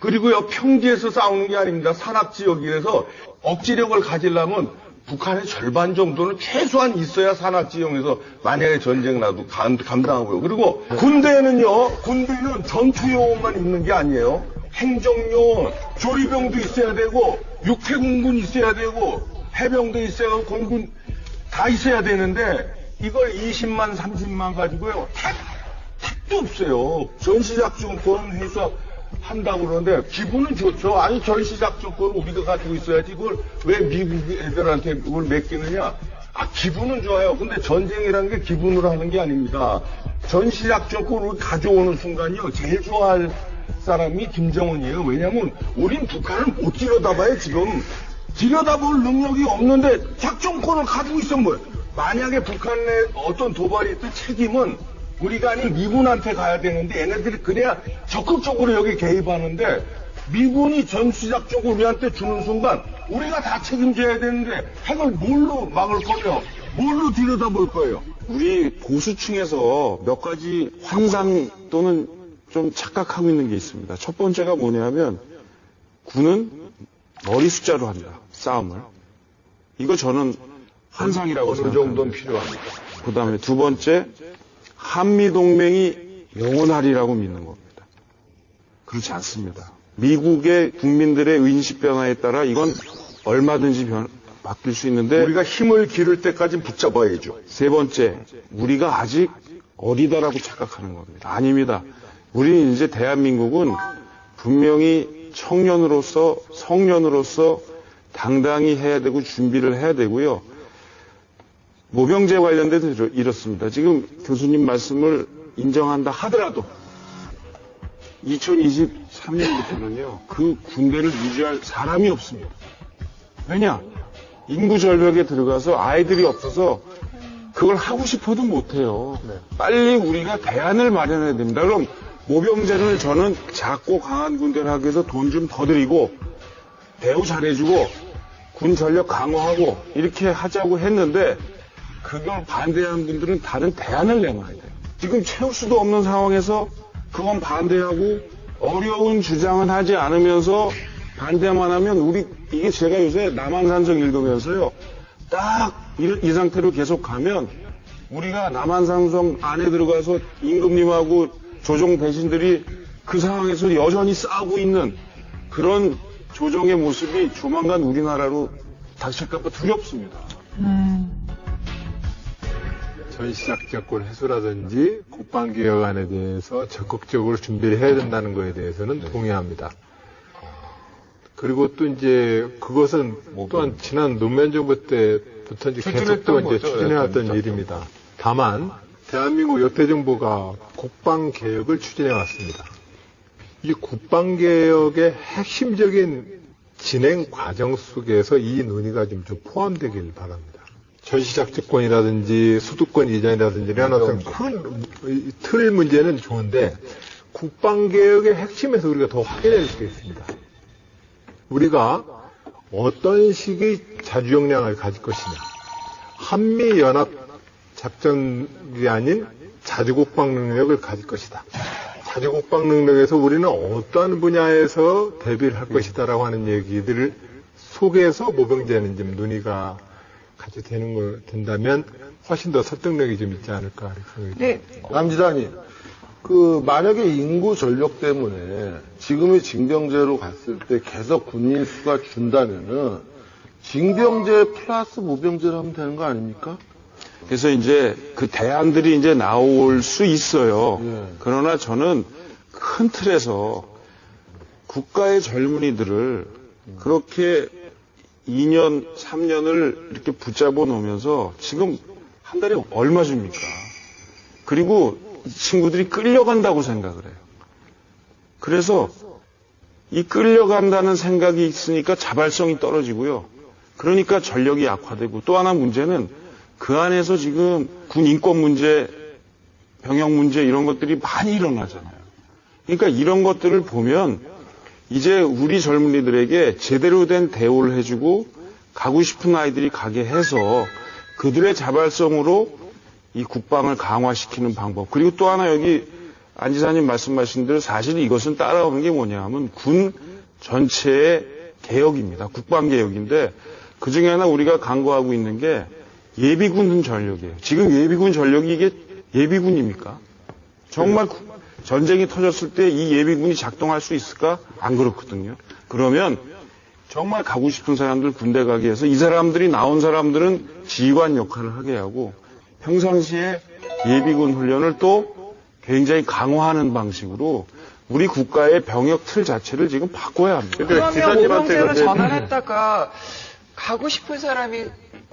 그리고요 평지에서 싸우는 게 아닙니다. 산악지역이라서 억지력을 가지려면 북한의 절반 정도는 최소한 있어야 산악지역에서 만약에 전쟁 나도 감당하고요. 그리고 군대는 전투요원만 있는 게 아니에요. 행정요원, 조리병도 있어야 되고 육해공군 있어야 되고 해병도 있어야 하고 공군 다 있어야 되는데 이걸 20만, 30만 가지고요. 택도 없어요. 전시작전권 회수한다고 그러는데 기분은 좋죠. 아니 전시작전권 우리가 가지고 있어야지 그걸 왜 미국 애들한테 그걸 맡기느냐. 기분은 좋아요. 근데 전쟁이라는 게 기분으로 하는 게 아닙니다. 전시작전권을 가져오는 순간이요. 제일 좋아할 사람이 김정은이에요. 왜냐면 우린 북한을 못 들여다봐요. 지금 들여다볼 능력이 없는데 작전권을 가지고 있으면 뭐예요. 만약에 북한에 어떤 도발이 있던 책임은 우리가 아닌 미군한테 가야 되는데 얘네들이 그래야 적극적으로 여기 개입하는데 미군이 전시작전을 우리한테 주는 순간 우리가 다 책임져야 되는데 핵을 뭘로 막을 거며 뭘로 들여다볼 거예요. 우리 보수층에서 몇 가지 환상 또는 좀 착각하고 있는 게 있습니다. 첫 번째가 뭐냐면 군은 머리 숫자로 한다. 싸움을. 이거 저는 환상이라고 어느 생각합니다. 정도는 필요합니다. 그 다음에 두 번째, 한미동맹이 영원하리라고 믿는 겁니다. 그렇지 않습니다. 미국의 국민들의 인식 변화에 따라 이건 얼마든지 바뀔 수 있는데 우리가 힘을 기를 때까지 붙잡아야죠. 세 번째, 우리가 아직 어리다라고 착각하는 겁니다. 아닙니다. 우리 이제 대한민국은 분명히 청년으로서 성년으로서 당당히 해야 되고 준비를 해야 되고요. 모병제 관련돼도 이렇습니다. 지금 교수님 말씀을 인정한다 하더라도 2023년부터는요. 그 군대를 유지할 사람이 없습니다. 왜냐? 인구 절벽에 들어가서 아이들이 없어서 그걸 하고 싶어도 못해요. 빨리 우리가 대안을 마련해야 됩니다. 그럼 모병제를 저는 작고 강한 군대를 하기 위해서 돈 좀 더 드리고 대우 잘해주고 군 전력 강화하고 이렇게 하자고 했는데 그걸 반대하는 분들은 다른 대안을 내놔야 돼요. 지금 채울 수도 없는 상황에서 그건 반대하고 어려운 주장은 하지 않으면서 반대만 하면 이게 제가 요새 남한산성 읽으면서요. 딱 이 상태로 계속 가면 우리가 남한산성 안에 들어가서 임금님하고 조정 대신들이 그 상황에서 여전히 싸우고 있는 그런 조정의 모습이 조만간 우리나라로 닥칠까봐 두렵습니다. 전시작전권 해소라든지 국방개혁안에 대해서 적극적으로 준비를 해야 된다는 것에 대해서는 동의합니다. 그리고 또 이제 그것은 또한 지난 노무현 정부 때부터 이제 계속 또 이제 추진해왔던 일입니다. 다만 대한민국 역대 정부가 국방개혁을 추진해왔습니다. 이 국방개혁의 핵심적인 진행 과정 속에서 이 논의가 좀 포함되길 바랍니다. 전시작전권이라든지 수도권 이전이라든지 이런 어떤 큰 틀 문제는 좋은데 국방개혁의 핵심에서 우리가 더 확인해야 될 게 있습니다. 우리가 어떤 식의 자주역량을 가질 것이냐. 한미연합작전이 아닌 자주국방 능력을 가질 것이다. 자주국방 능력에서 우리는 어떤 분야에서 대비를 할 것이다라고 하는 얘기들을 속에서 모병제는 좀 논의가 같이 되는 걸 된다면 훨씬 더 설득력이 좀 있지 않을까 생각이 네. 남지사님, 만약에 인구 전력 때문에 지금의 징병제로 갔을 때 계속 군인 수가 준다면은 징병제 플러스 모병제로 하면 되는 거 아닙니까? 그래서 이제 그 대안들이 이제 나올 수 있어요. 그러나 저는 큰 틀에서 국가의 젊은이들을 그렇게 2년, 3년을 이렇게 붙잡아 놓으면서 지금 한 달에 얼마 줍니까? 그리고 이 친구들이 끌려간다고 생각을 해요. 그래서 이 끌려간다는 생각이 있으니까 자발성이 떨어지고요. 그러니까 전력이 약화되고 또 하나 문제는 그 안에서 지금 군 인권 문제, 병역 문제 이런 것들이 많이 일어나잖아요. 그러니까 이런 것들을 보면 이제 우리 젊은이들에게 제대로 된 대우를 해주고 가고 싶은 아이들이 가게 해서 그들의 자발성으로 이 국방을 강화시키는 방법. 그리고 또 하나 여기 안 지사님 말씀하신 대로 사실 이것은 따라오는 게 뭐냐 하면 군 전체의 개혁입니다. 국방개혁인데 그중에 하나 우리가 강구하고 있는 게 예비군 전력이에요. 지금 예비군 전력이 이게 예비군입니까? 정말 전쟁이 터졌을 때 이 예비군이 작동할 수 있을까? 안 그렇거든요. 그러면 정말 가고 싶은 사람들 군대 가게 해서 이 사람들이 나온 사람들은 지휘관 역할을 하게 하고 평상시에 예비군 훈련을 또 굉장히 강화하는 방식으로 우리 국가의 병역 틀 자체를 지금 바꿔야 합니다. 그러면 모병제로 전환했다가 가고 싶은 사람이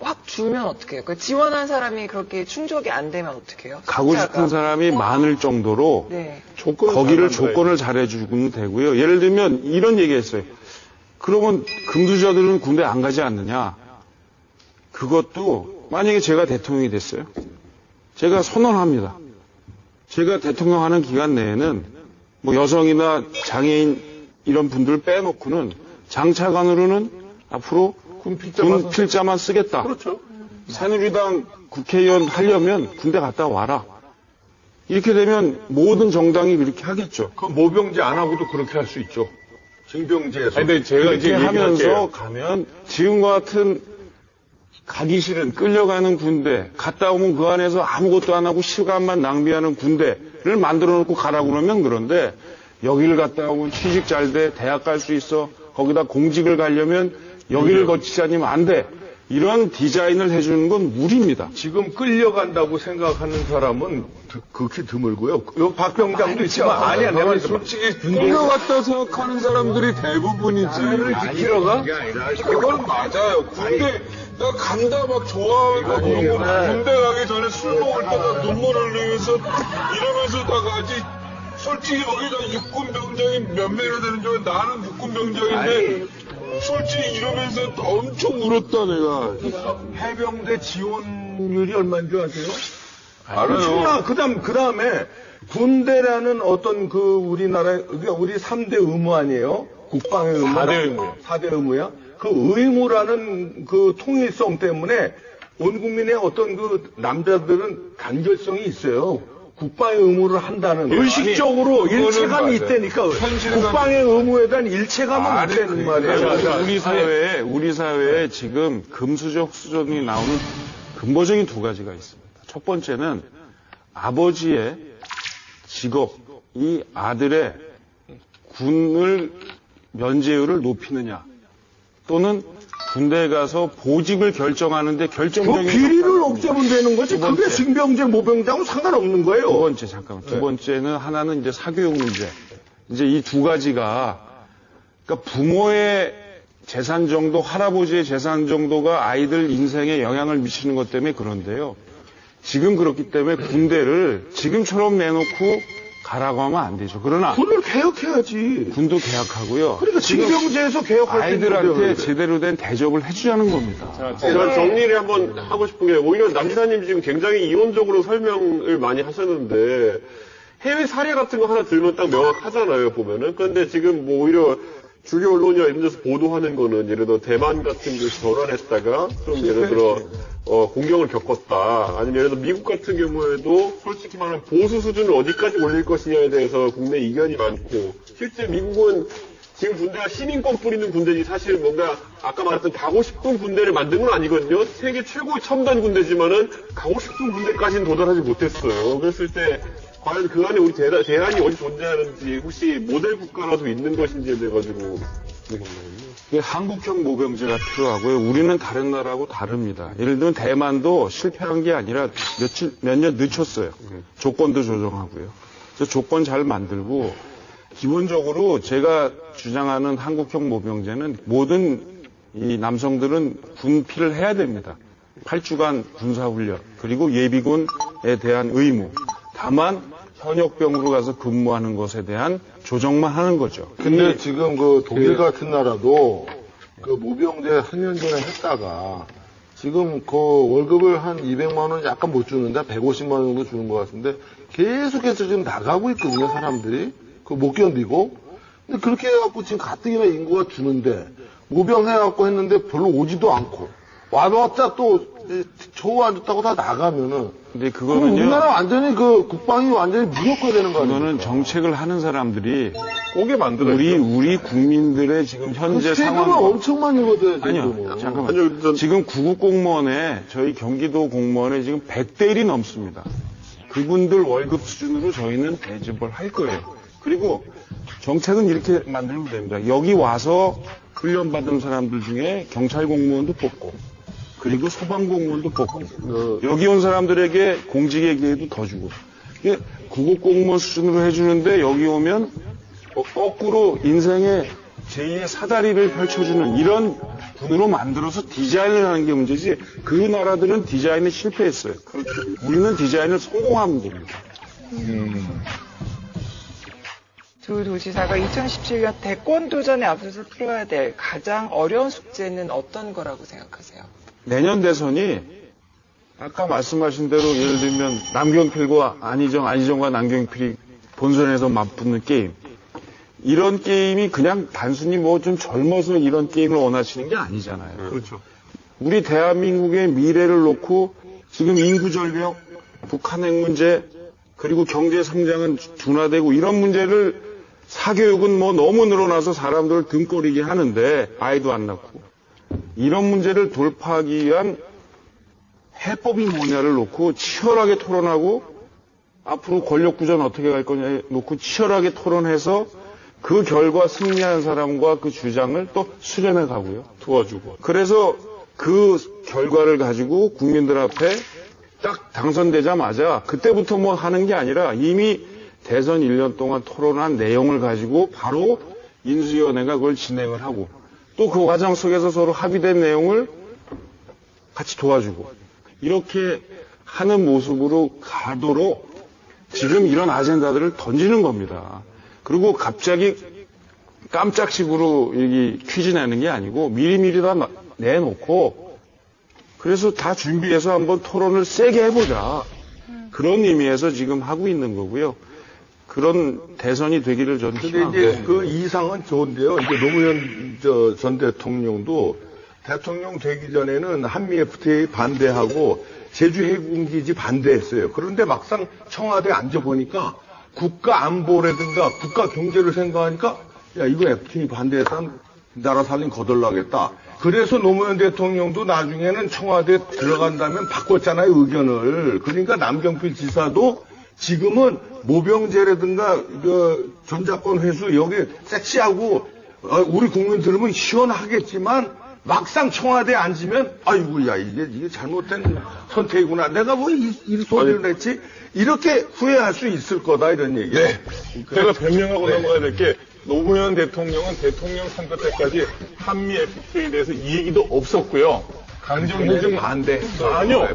확 줄면 어떡해요? 그 지원한 사람이 그렇게 충족이 안 되면 어떡해요? 가고 싶은 사람이 많을 정도로 네. 거기를 조건을 잘해주면 되고요. 예를 들면 이런 얘기했어요. 그러면 금수저들은 군대 안 가지 않느냐? 그것도 만약에 제가 대통령이 됐어요. 제가 선언합니다. 제가 대통령 하는 기간 내에는 뭐 여성이나 장애인 이런 분들을 빼놓고는 장차관으로는 앞으로 군 필자만 쓰겠다. 그렇죠. 새누리당 국회의원 하려면 군대 갔다 와라. 이렇게 되면 모든 정당이 그렇게 하겠죠. 그 모병제 안 하고도 그렇게 할 수 있죠. 징병제에서. 아니, 근데 제가 이제 이렇게 하면서 얘기할게요. 가면 지금과 같은 가기 싫은 끌려가는 군대, 갔다 오면 그 안에서 아무것도 안 하고 시간만 낭비하는 군대를 만들어 놓고 가라고 그러면 그런데 여기를 갔다 오면 취직 잘 돼, 대학 갈 수 있어, 거기다 공직을 가려면 여기를 거치지 않으면 안 돼. 이런 디자인을 해주는 건 무리입니다. 지금 끌려간다고 생각하는 사람은 극히 드물고요. 여기 박병장도 있지만 아니야. 내가 솔직히 끌려갔다 생각하는 사람들이 대부분이지. 지키러가? 그건 맞아요. 군대 나 간다 막 좋아하고 군대 가기 전에 술 먹을 때다 눈물 흘리면서 이러면서 다 가지. 솔직히 여기다 육군병장이 몇 명이나 되는 줄 알아? 나는 육군병장인데 솔직히 이러면서 엄청 울었다 내가. 해병대 지원율이 얼마인 줄 아세요? 알아요. 그 다음에 군대라는 어떤 그 우리나라, 그러니까 우리 3대 의무 아니에요? 국방의 의무. 4대 의무요. 4대 의무야? 그 의무라는 그 통일성 때문에 온 국민의 어떤 그 남자들은 단결성이 있어요. 국방의 의무를 한다는 의식적으로 아니, 일체감이 있다니까. 국방의 의무에 대한 일체감은 있다는 말이에요. 우리 사회에 지금 금수저 수준이 나오는 근본적인 두 가지가 있습니다. 첫 번째는 아버지의 직업이 아들의 군을 면제율을 높이느냐, 또는 군대에 가서 보직을 결정하는데 그 결정적인 비리를 없애면 되는 거지. 두 번째. 그게 징병제, 모병제하고 상관없는 거예요. 두 번째, 잠깐만. 두 번째는 하나는 이제 사교육 문제. 이제 이 두 가지가, 그러니까 부모의 재산 정도, 할아버지의 재산 정도가 아이들 인생에 영향을 미치는 것 때문에 그런데요. 지금 그렇기 때문에 군대를 지금처럼 내놓고 가라고 하면 안 되죠. 그러나 군을 개혁해야지. 군도 개혁하고요. 그러니까 징병제에서 개혁할 아이들한테 제대로 된 대접을 해주자는 겁니다. 제가 정리를 한번 하고 싶은 게, 오히려 남지사님 지금 굉장히 이론적으로 설명을 많이 하셨는데, 해외 사례 같은 거 하나 들면 딱 명확하잖아요, 보면은. 그런데 지금 뭐 오히려 주류 언론이나 이런 데서 보도하는 거는, 예를 들어 대만 같은 곳이 전환했다가 좀 예를 들어 공경을 겪었다. 아니면 예를 들어 미국 같은 경우에도 솔직히 말하면 보수 수준을 어디까지 올릴 것이냐에 대해서 국내 이견이 많고, 실제 미국은 지금 군대가 시민권 뿌리는 군대지 사실 뭔가 아까 말했던 가고 싶은 군대를 만든 건 아니거든요. 세계 최고의 첨단 군대지만은 가고 싶은 군대까지는 도달하지 못했어요. 그랬을 때 과연 그 안에 우리 대안이 어디 존재하는지, 혹시 모델 국가라도 있는 것인지에 대해 가지고 한국형 모병제가 필요하고요. 우리는 다른 나라하고 다릅니다. 예를 들면 대만도 실패한 게 아니라 몇 년 늦췄어요. 조건도 조정하고요. 그래서 조건 잘 만들고, 기본적으로 제가 주장하는 한국형 모병제는 모든 이 남성들은 군필을 해야 됩니다. 8주간 군사훈련, 그리고 예비군에 대한 의무. 다만 현역병으로 가서 근무하는 것에 대한 조정만 하는 거죠. 근데 지금 그 독일 같은 나라도 그 모병제 한 년 전에 했다가 지금 그 월급을 한 200만 원 약간 못 주는데 150만 원 정도 주는 것 같은데 계속해서 지금 나가고 있거든요, 사람들이. 그 못 견디고. 근데 그렇게 해갖고 지금 가뜩이나 인구가 주는데 모병 해갖고 했는데 별로 오지도 않고 와봤자 또 조우 안 줬다고 다 나가면은. 근데 그럼 그거는요. 우리나라 완전히 그 국방이 완전히 무력화되는 거 아니에요? 그거는 정책을 하는 사람들이 꼬게 만들어요. 우리 국민들의 지금 현재 세금을 상황. 엄청 많이 걷어야 돼요. 아니요, 잠깐만. 지금 구급 공무원에, 저희 경기도 공무원에 지금 100대 1이 넘습니다. 그분들 월급 수준으로 저희는 대접을 할 거예요. 그리고 정책은 이렇게 만들면 됩니다. 여기 와서 훈련받은 사람들 중에 경찰 공무원도 뽑고, 그리고 소방 공무원도 뽑고, 여기 온 사람들에게 공직의 기회도 더 주고, 이게 구급 공무원 수준으로 해주는데 여기 오면 거꾸로 인생의 제2의 사다리를 펼쳐주는 이런 군으로 만들어서 디자인을 하는 게 문제지, 그 나라들은 디자인에 실패했어요. 우리는 디자인을 성공하면 됩니다. 두 도지사가 2017년 대권 도전에 앞서서 풀어야 될 가장 어려운 숙제는 어떤 거라고 생각하세요? 내년 대선이 아까 말씀하신 대로 예를 들면 남경필과 안희정과 남경필이 본선에서 맞붙는 게임, 이런 게임이 그냥 단순히 뭐 좀 젊어서 이런 게임을 원하시는 게 아니잖아요. 그렇죠. 우리 대한민국의 미래를 놓고 지금 인구 절벽, 북한 핵 문제, 그리고 경제 성장은 둔화되고 이런 문제를, 사교육은 뭐 너무 늘어나서 사람들을 등거리게 하는데 아이도 안 낳고, 이런 문제를 돌파하기 위한 해법이 뭐냐를 놓고 치열하게 토론하고 앞으로 권력 구조는 어떻게 갈 거냐 놓고 치열하게 토론해서 그 결과 승리한 사람과 그 주장을 또 수렴해 가고요. 도와주고. 그래서 그 결과를 가지고 국민들 앞에 딱 당선되자마자 그때부터 뭐 하는 게 아니라 이미 대선 1년 동안 토론한 내용을 가지고 바로 인수위원회가 그걸 진행을 하고 또 그 과정 속에서 서로 합의된 내용을 같이 도와주고 이렇게 하는 모습으로 가도록 지금 이런 아젠다들을 던지는 겁니다. 그리고 갑자기 깜짝식으로 이 퀴즈 내는 게 아니고 미리미리 다 내놓고 그래서 다 준비해서 한번 토론을 세게 해보자. 그런 의미에서 지금 하고 있는 거고요. 그런 대선이 되기를 저는 근데 희망합니다. 이제 그 이상은 좋은데요. 이제 노무현 전 대통령도 대통령 되기 전에는 한미 FTA 반대하고 제주 해군기지 반대했어요. 그런데 막상 청와대에 앉아보니까 국가 안보라든가 국가 경제를 생각하니까 야 이거 FTA 반대해서 나라 살림 거덜나겠다. 그래서 노무현 대통령도 나중에는 청와대에 들어간다면 바꿨잖아요, 의견을. 그러니까 남경필 지사도 지금은 모병제라든가 전자권 회수 여기 섹시하고 우리 국민 들으면 시원하겠지만 막상 청와대에 앉으면 아이고 야 이게 잘못된 선택이구나. 내가 뭐 이 소리를 했지? 이렇게 후회할 수 있을 거다 이런 얘기. 네. 제가 변명하고 넘어가야 될 게 노무현 대통령은 대통령 선거 때까지 한미 FTA에 대해서 이 얘기도 없었고요. 강정해준 반대. 아니요.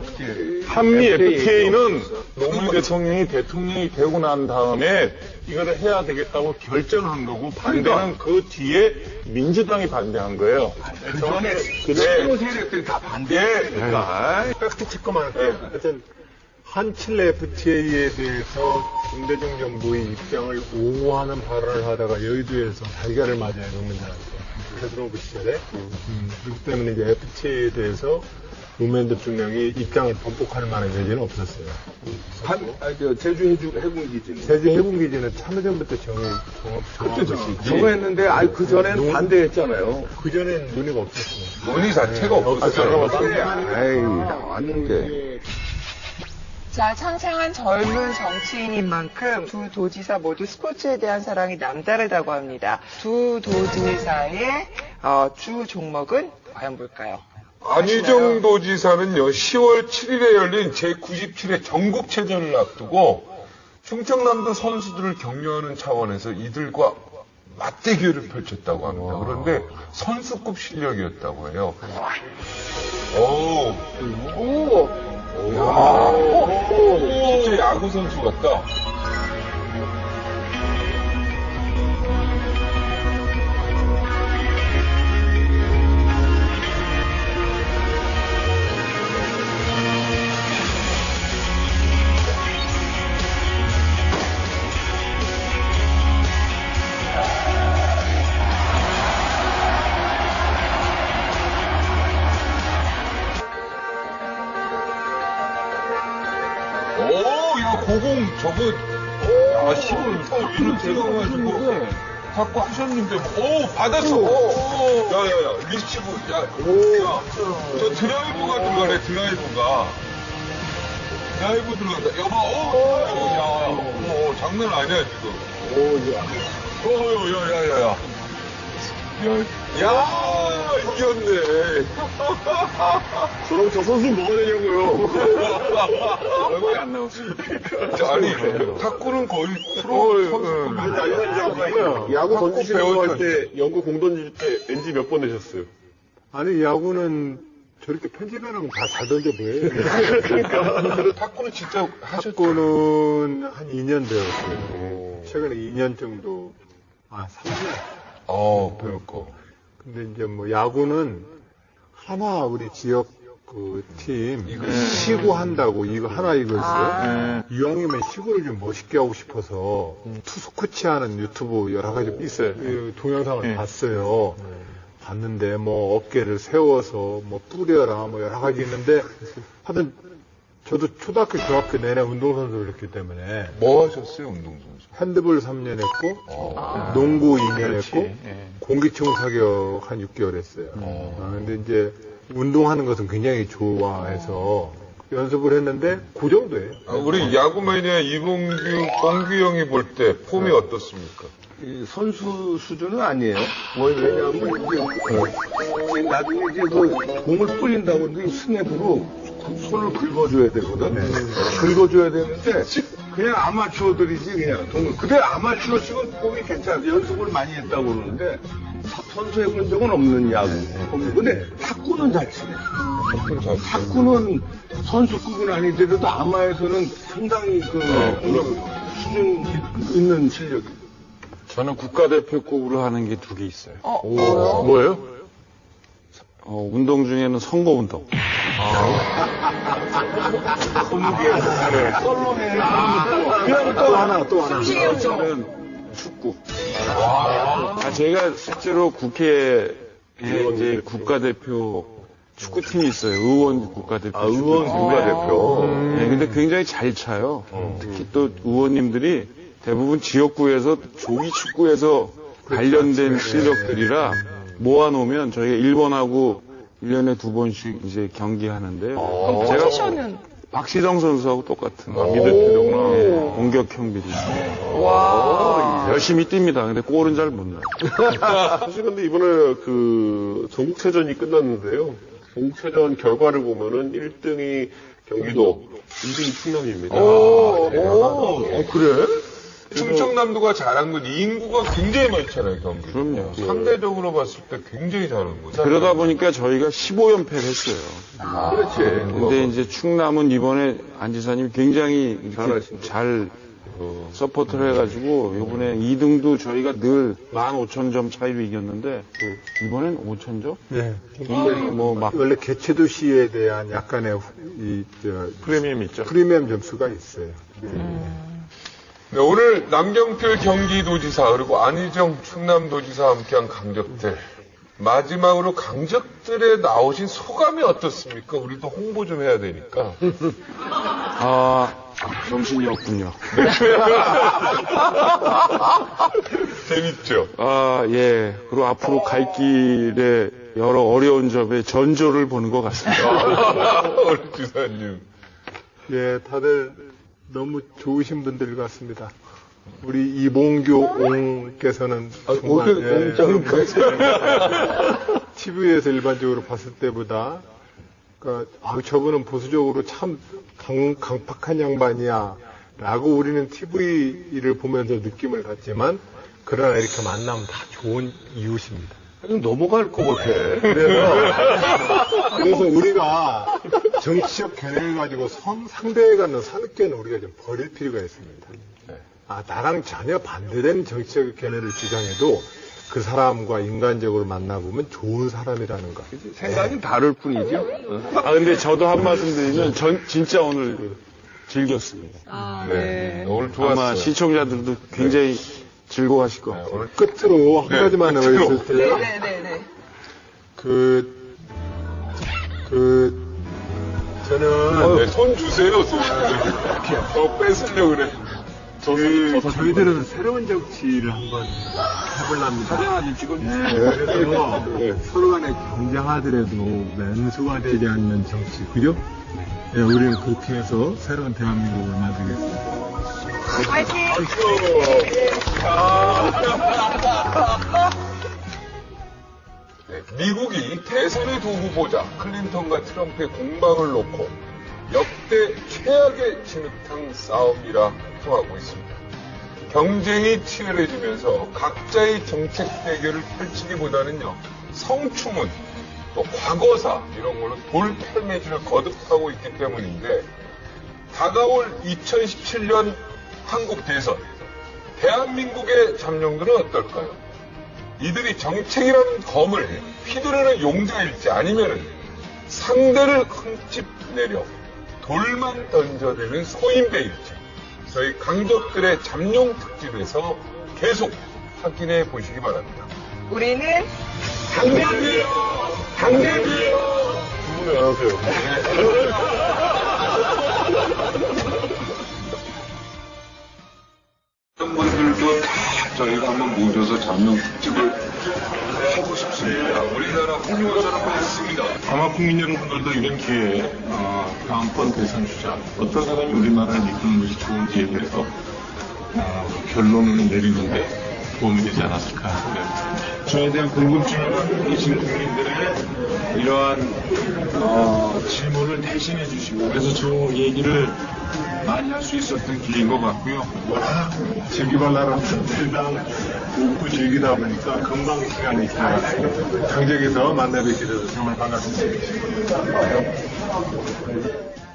한미 FTA는 노무현 대통령이 대통령이 되고 난 다음에 이거를 해야 되겠다고 결정한 거고 반대는 그 뒤에 민주당이 반대한 거예요. 그전에 그래. 세력들이 다 반대했으니까. 잠깐만. 하여튼 한칠레 FTA에 대해서 김대중 정부의 입장을 옹호하는 발언을 하다가 여의도에서 달걀을 맞아요, 농민들한테. 페드로브 시절에. 그렇기 때문에 이제 FTA에 대해서 노무현 대통령이 입장을 번복할 만한 여지는 없었어요. 제주 해군기지. 제주 해군기지는 참여전부터 정했는데, 그전엔 반대했잖아요. 그전엔 논의가 없었어요. 논의 자체가 없었어요. 에이, 나왔는데. 자, 창창한 젊은 정치인인 만큼 두 도지사 모두 스포츠에 대한 사랑이 남다르다고 합니다. 두 도지사의 주 종목은 과연 뭘까요? 안희정 도지사는요, 10월 7일에 열린 제97회 전국체전을 앞두고 충청남도 선수들을 격려하는 차원에서 이들과 맞대결을 펼쳤다고 합니다. 그런데 선수급 실력이었다고 해요. 진짜 야구 선수 같다. 고공 저거 야 힘을 위로 들어가가지고 자꾸 하셨는데 받았어. 야야야 리시브 저 드라이브가 들어가네. 드라이브 들어간다. 여보 장난 아니야 지금. 야야야야 이겼네. 그럼 저 선수 뭐가 되냐고요. 얼굴이 안 나오시니까. 아니 탁구는 거의 프로 선수. 야구 던지시는 거 할 때 연구 공 던질 때 NG 몇 번 내셨어요? 아니, 야구는 저렇게 편집해놓으면 다 잘 던져 보여요. 그러니까 탁구는 진짜 하셨죠? 탁구는 한 2년 배웠어요. 최근에 2년 정도, 3년. 배울 거. 근데 이제 뭐 야구는 하나 우리 지역 그 팀 시구 한다고 이거 하나 이거 있어요. 이왕이면 시구를 좀 멋있게 하고 싶어서 투수 코치하는 유튜브 여러 가지 있어요. 동영상을 봤어요. 봤는데 뭐 어깨를 세워서 뭐 뿌려라 뭐 여러 가지 있는데 하여튼 저도 초등학교 중학교 내내 운동선수였기 때문에 뭐 하셨어요 운동선수? 핸드볼 3년 했고 농구 2년 했고 공기총 사격 한 6개월 했어요. 근데 이제 운동하는 것은 굉장히 좋아해서 연습을 했는데 그 정도예요. 우리 야구 매니아 이봉규, 봉규 형이 볼 때 폼이 어떻습니까? 이 선수 수준은 아니에요. 왜냐하면 이제 나중에 이제 그 공을 뿌린다고 그러는데 스냅으로 손을 긁어줘야 되거든. 긁어줘야 되는데 그냥 아마추어들이지 그냥 근데 아마추어 치곤 폼이 괜찮아. 연습을 많이 했다고 그러는데 선수 해본 적은 없는 야구. 근데 탁구는 잘 치네. 탁구는 선수급은 아니더라도 아마에서는 상당히 그 수준 있는 실력이. 저는 국가대표급으로 하는 게 2개 있어요. 뭐예요? 운동 중에는 선거 운동. 또 하나. 저는 축구. 제가 실제로 국회에 이제 국가대표 축구팀이 있어요. 의원 국가대표. 의원 국가대표. 네, 근데 굉장히 잘 차요. 특히 또 의원님들이 대부분 지역구에서 조기 축구에서 단련된 실력들이라 모아놓으면 저희가 1번하고 1년에 2번씩 이제 경기하는데요. 제가 포지션은? 박시정 선수하고 똑같은 미드필더구나. 예, 공격형 비리. 열심히 뜁니다. 근데 골은 잘 못 넣어요. 사실 근데 이번에 그 전국체전이 끝났는데요. 전국체전 결과를 보면은 1등이 경기도, 2등이 충남입니다. 그래? 충청남도가 잘한 건 인구가 굉장히 많잖아요, 경기. 그럼요. 상대적으로 봤을 때 굉장히 잘한 거죠. 그러다 보니까 저희가 15연패를 했어요. 그렇지. 근데 이제 충남은 이번에 안 지사님이 굉장히 이렇게 잘 서포트를 해가지고 이번에 2등도 저희가 늘 15,000점 차이로 이겼는데 이번엔 5,000점? 네. 굉장히 뭐 막 원래 개최도시에 대한 약간의 프리미엄 있죠. 프리미엄 점수가 있어요. 네, 오늘 남경필 경기도지사 그리고 안희정 충남도지사와 함께한 강적들. 마지막으로 강적들에 나오신 소감이 어떻습니까? 우리도 홍보 좀 해야 되니까. 정신이 없군요. 재밌죠? 예. 그리고 앞으로 갈 길에 여러 어려운 점에 전조를 보는 것 같습니다. 우리 지사님. 예, 다들 너무 좋으신 분들 같습니다. 우리 이봉규 옹께서는 정말 TV에서 일반적으로 봤을 때보다 저분은 보수적으로 참 강팍한 양반이야 라고 우리는 TV를 보면서 느낌을 갖지만 그러나 이렇게 만나면 다 좋은 이웃입니다. 넘어갈 것 같아. 그래서 우리가 정치적 견해를 가지고 상대에 갖는 선입견을 우리가 좀 버릴 필요가 있습니다. 나랑 전혀 반대되는 정치적 견해를 주장해도 그 사람과 인간적으로 만나보면 좋은 사람이라는 거. 생각이 다를 뿐이죠. 근데 저도 한 말씀 드리면 진짜 오늘 즐겼습니다. 네. 오늘 좋았어요. 아마 시청자들도 굉장히 즐거워하실 것 같아요. 끝으로 한 가지만 더 있을 때. 네네네. 저는. 네, 손 주세요, 손. 더 뺏으려고 그래. 저희들은 새로운 정치를 한번 해보랍니다. 사진 하나 찍어주세요. 그래서 서로 간에 경쟁하더라도 연수가 되지 않는 정치, 그죠? 네, 우리는 그렇게 해서 새로운 대한민국을 만들겠습니다. 네, 미국이 대선의 두 후보자 클린턴과 트럼프의 공방을 놓고 역대 최악의 진흙탕 싸움이라 평하고 있습니다. 경쟁이 치열해지면서 각자의 정책 대결을 펼치기보다는요, 성추문, 또 과거사 이런 걸로 돌팔매질을 거듭하고 있기 때문인데 다가올 2017년 한국 대선, 대한민국의 잠룡들은 어떨까요? 이들이 정책이라는 검을 휘두르는 용자일지 아니면 상대를 흠집내려 돌만 던져대는 소인배일지 저희 강적들의 잠룡 특집에서 계속 확인해 보시기 바랍니다. 우리는 강적이에요! 강적이에요! 두 분이 안 하세요. 분들도 다 저희가 한번 모셔서 장명 특집을 하고 싶습니다. 우리나라 홍보처럼 했습니다. 아마 국민 여러분들도 이런 기회에 다음번 대선 주자 어떤 사람이 우리나라를 이끄는 것이 좋은지 얘기해서 결론을 내리는데 도움이 되지 않았을까 생각합니다. 저에 대한 궁금증을 계신 국민들의 이러한 질문을 대신해 주시고 그래서 저 얘기를 많이 할 수 있었던 기회인 것 같고요. 워낙 재개발 나라들랑 웃고 즐기다 보니까 금방 시간이 지나갔습니다. 당직에서 만나 뵙게 돼서 정말 반갑습니다.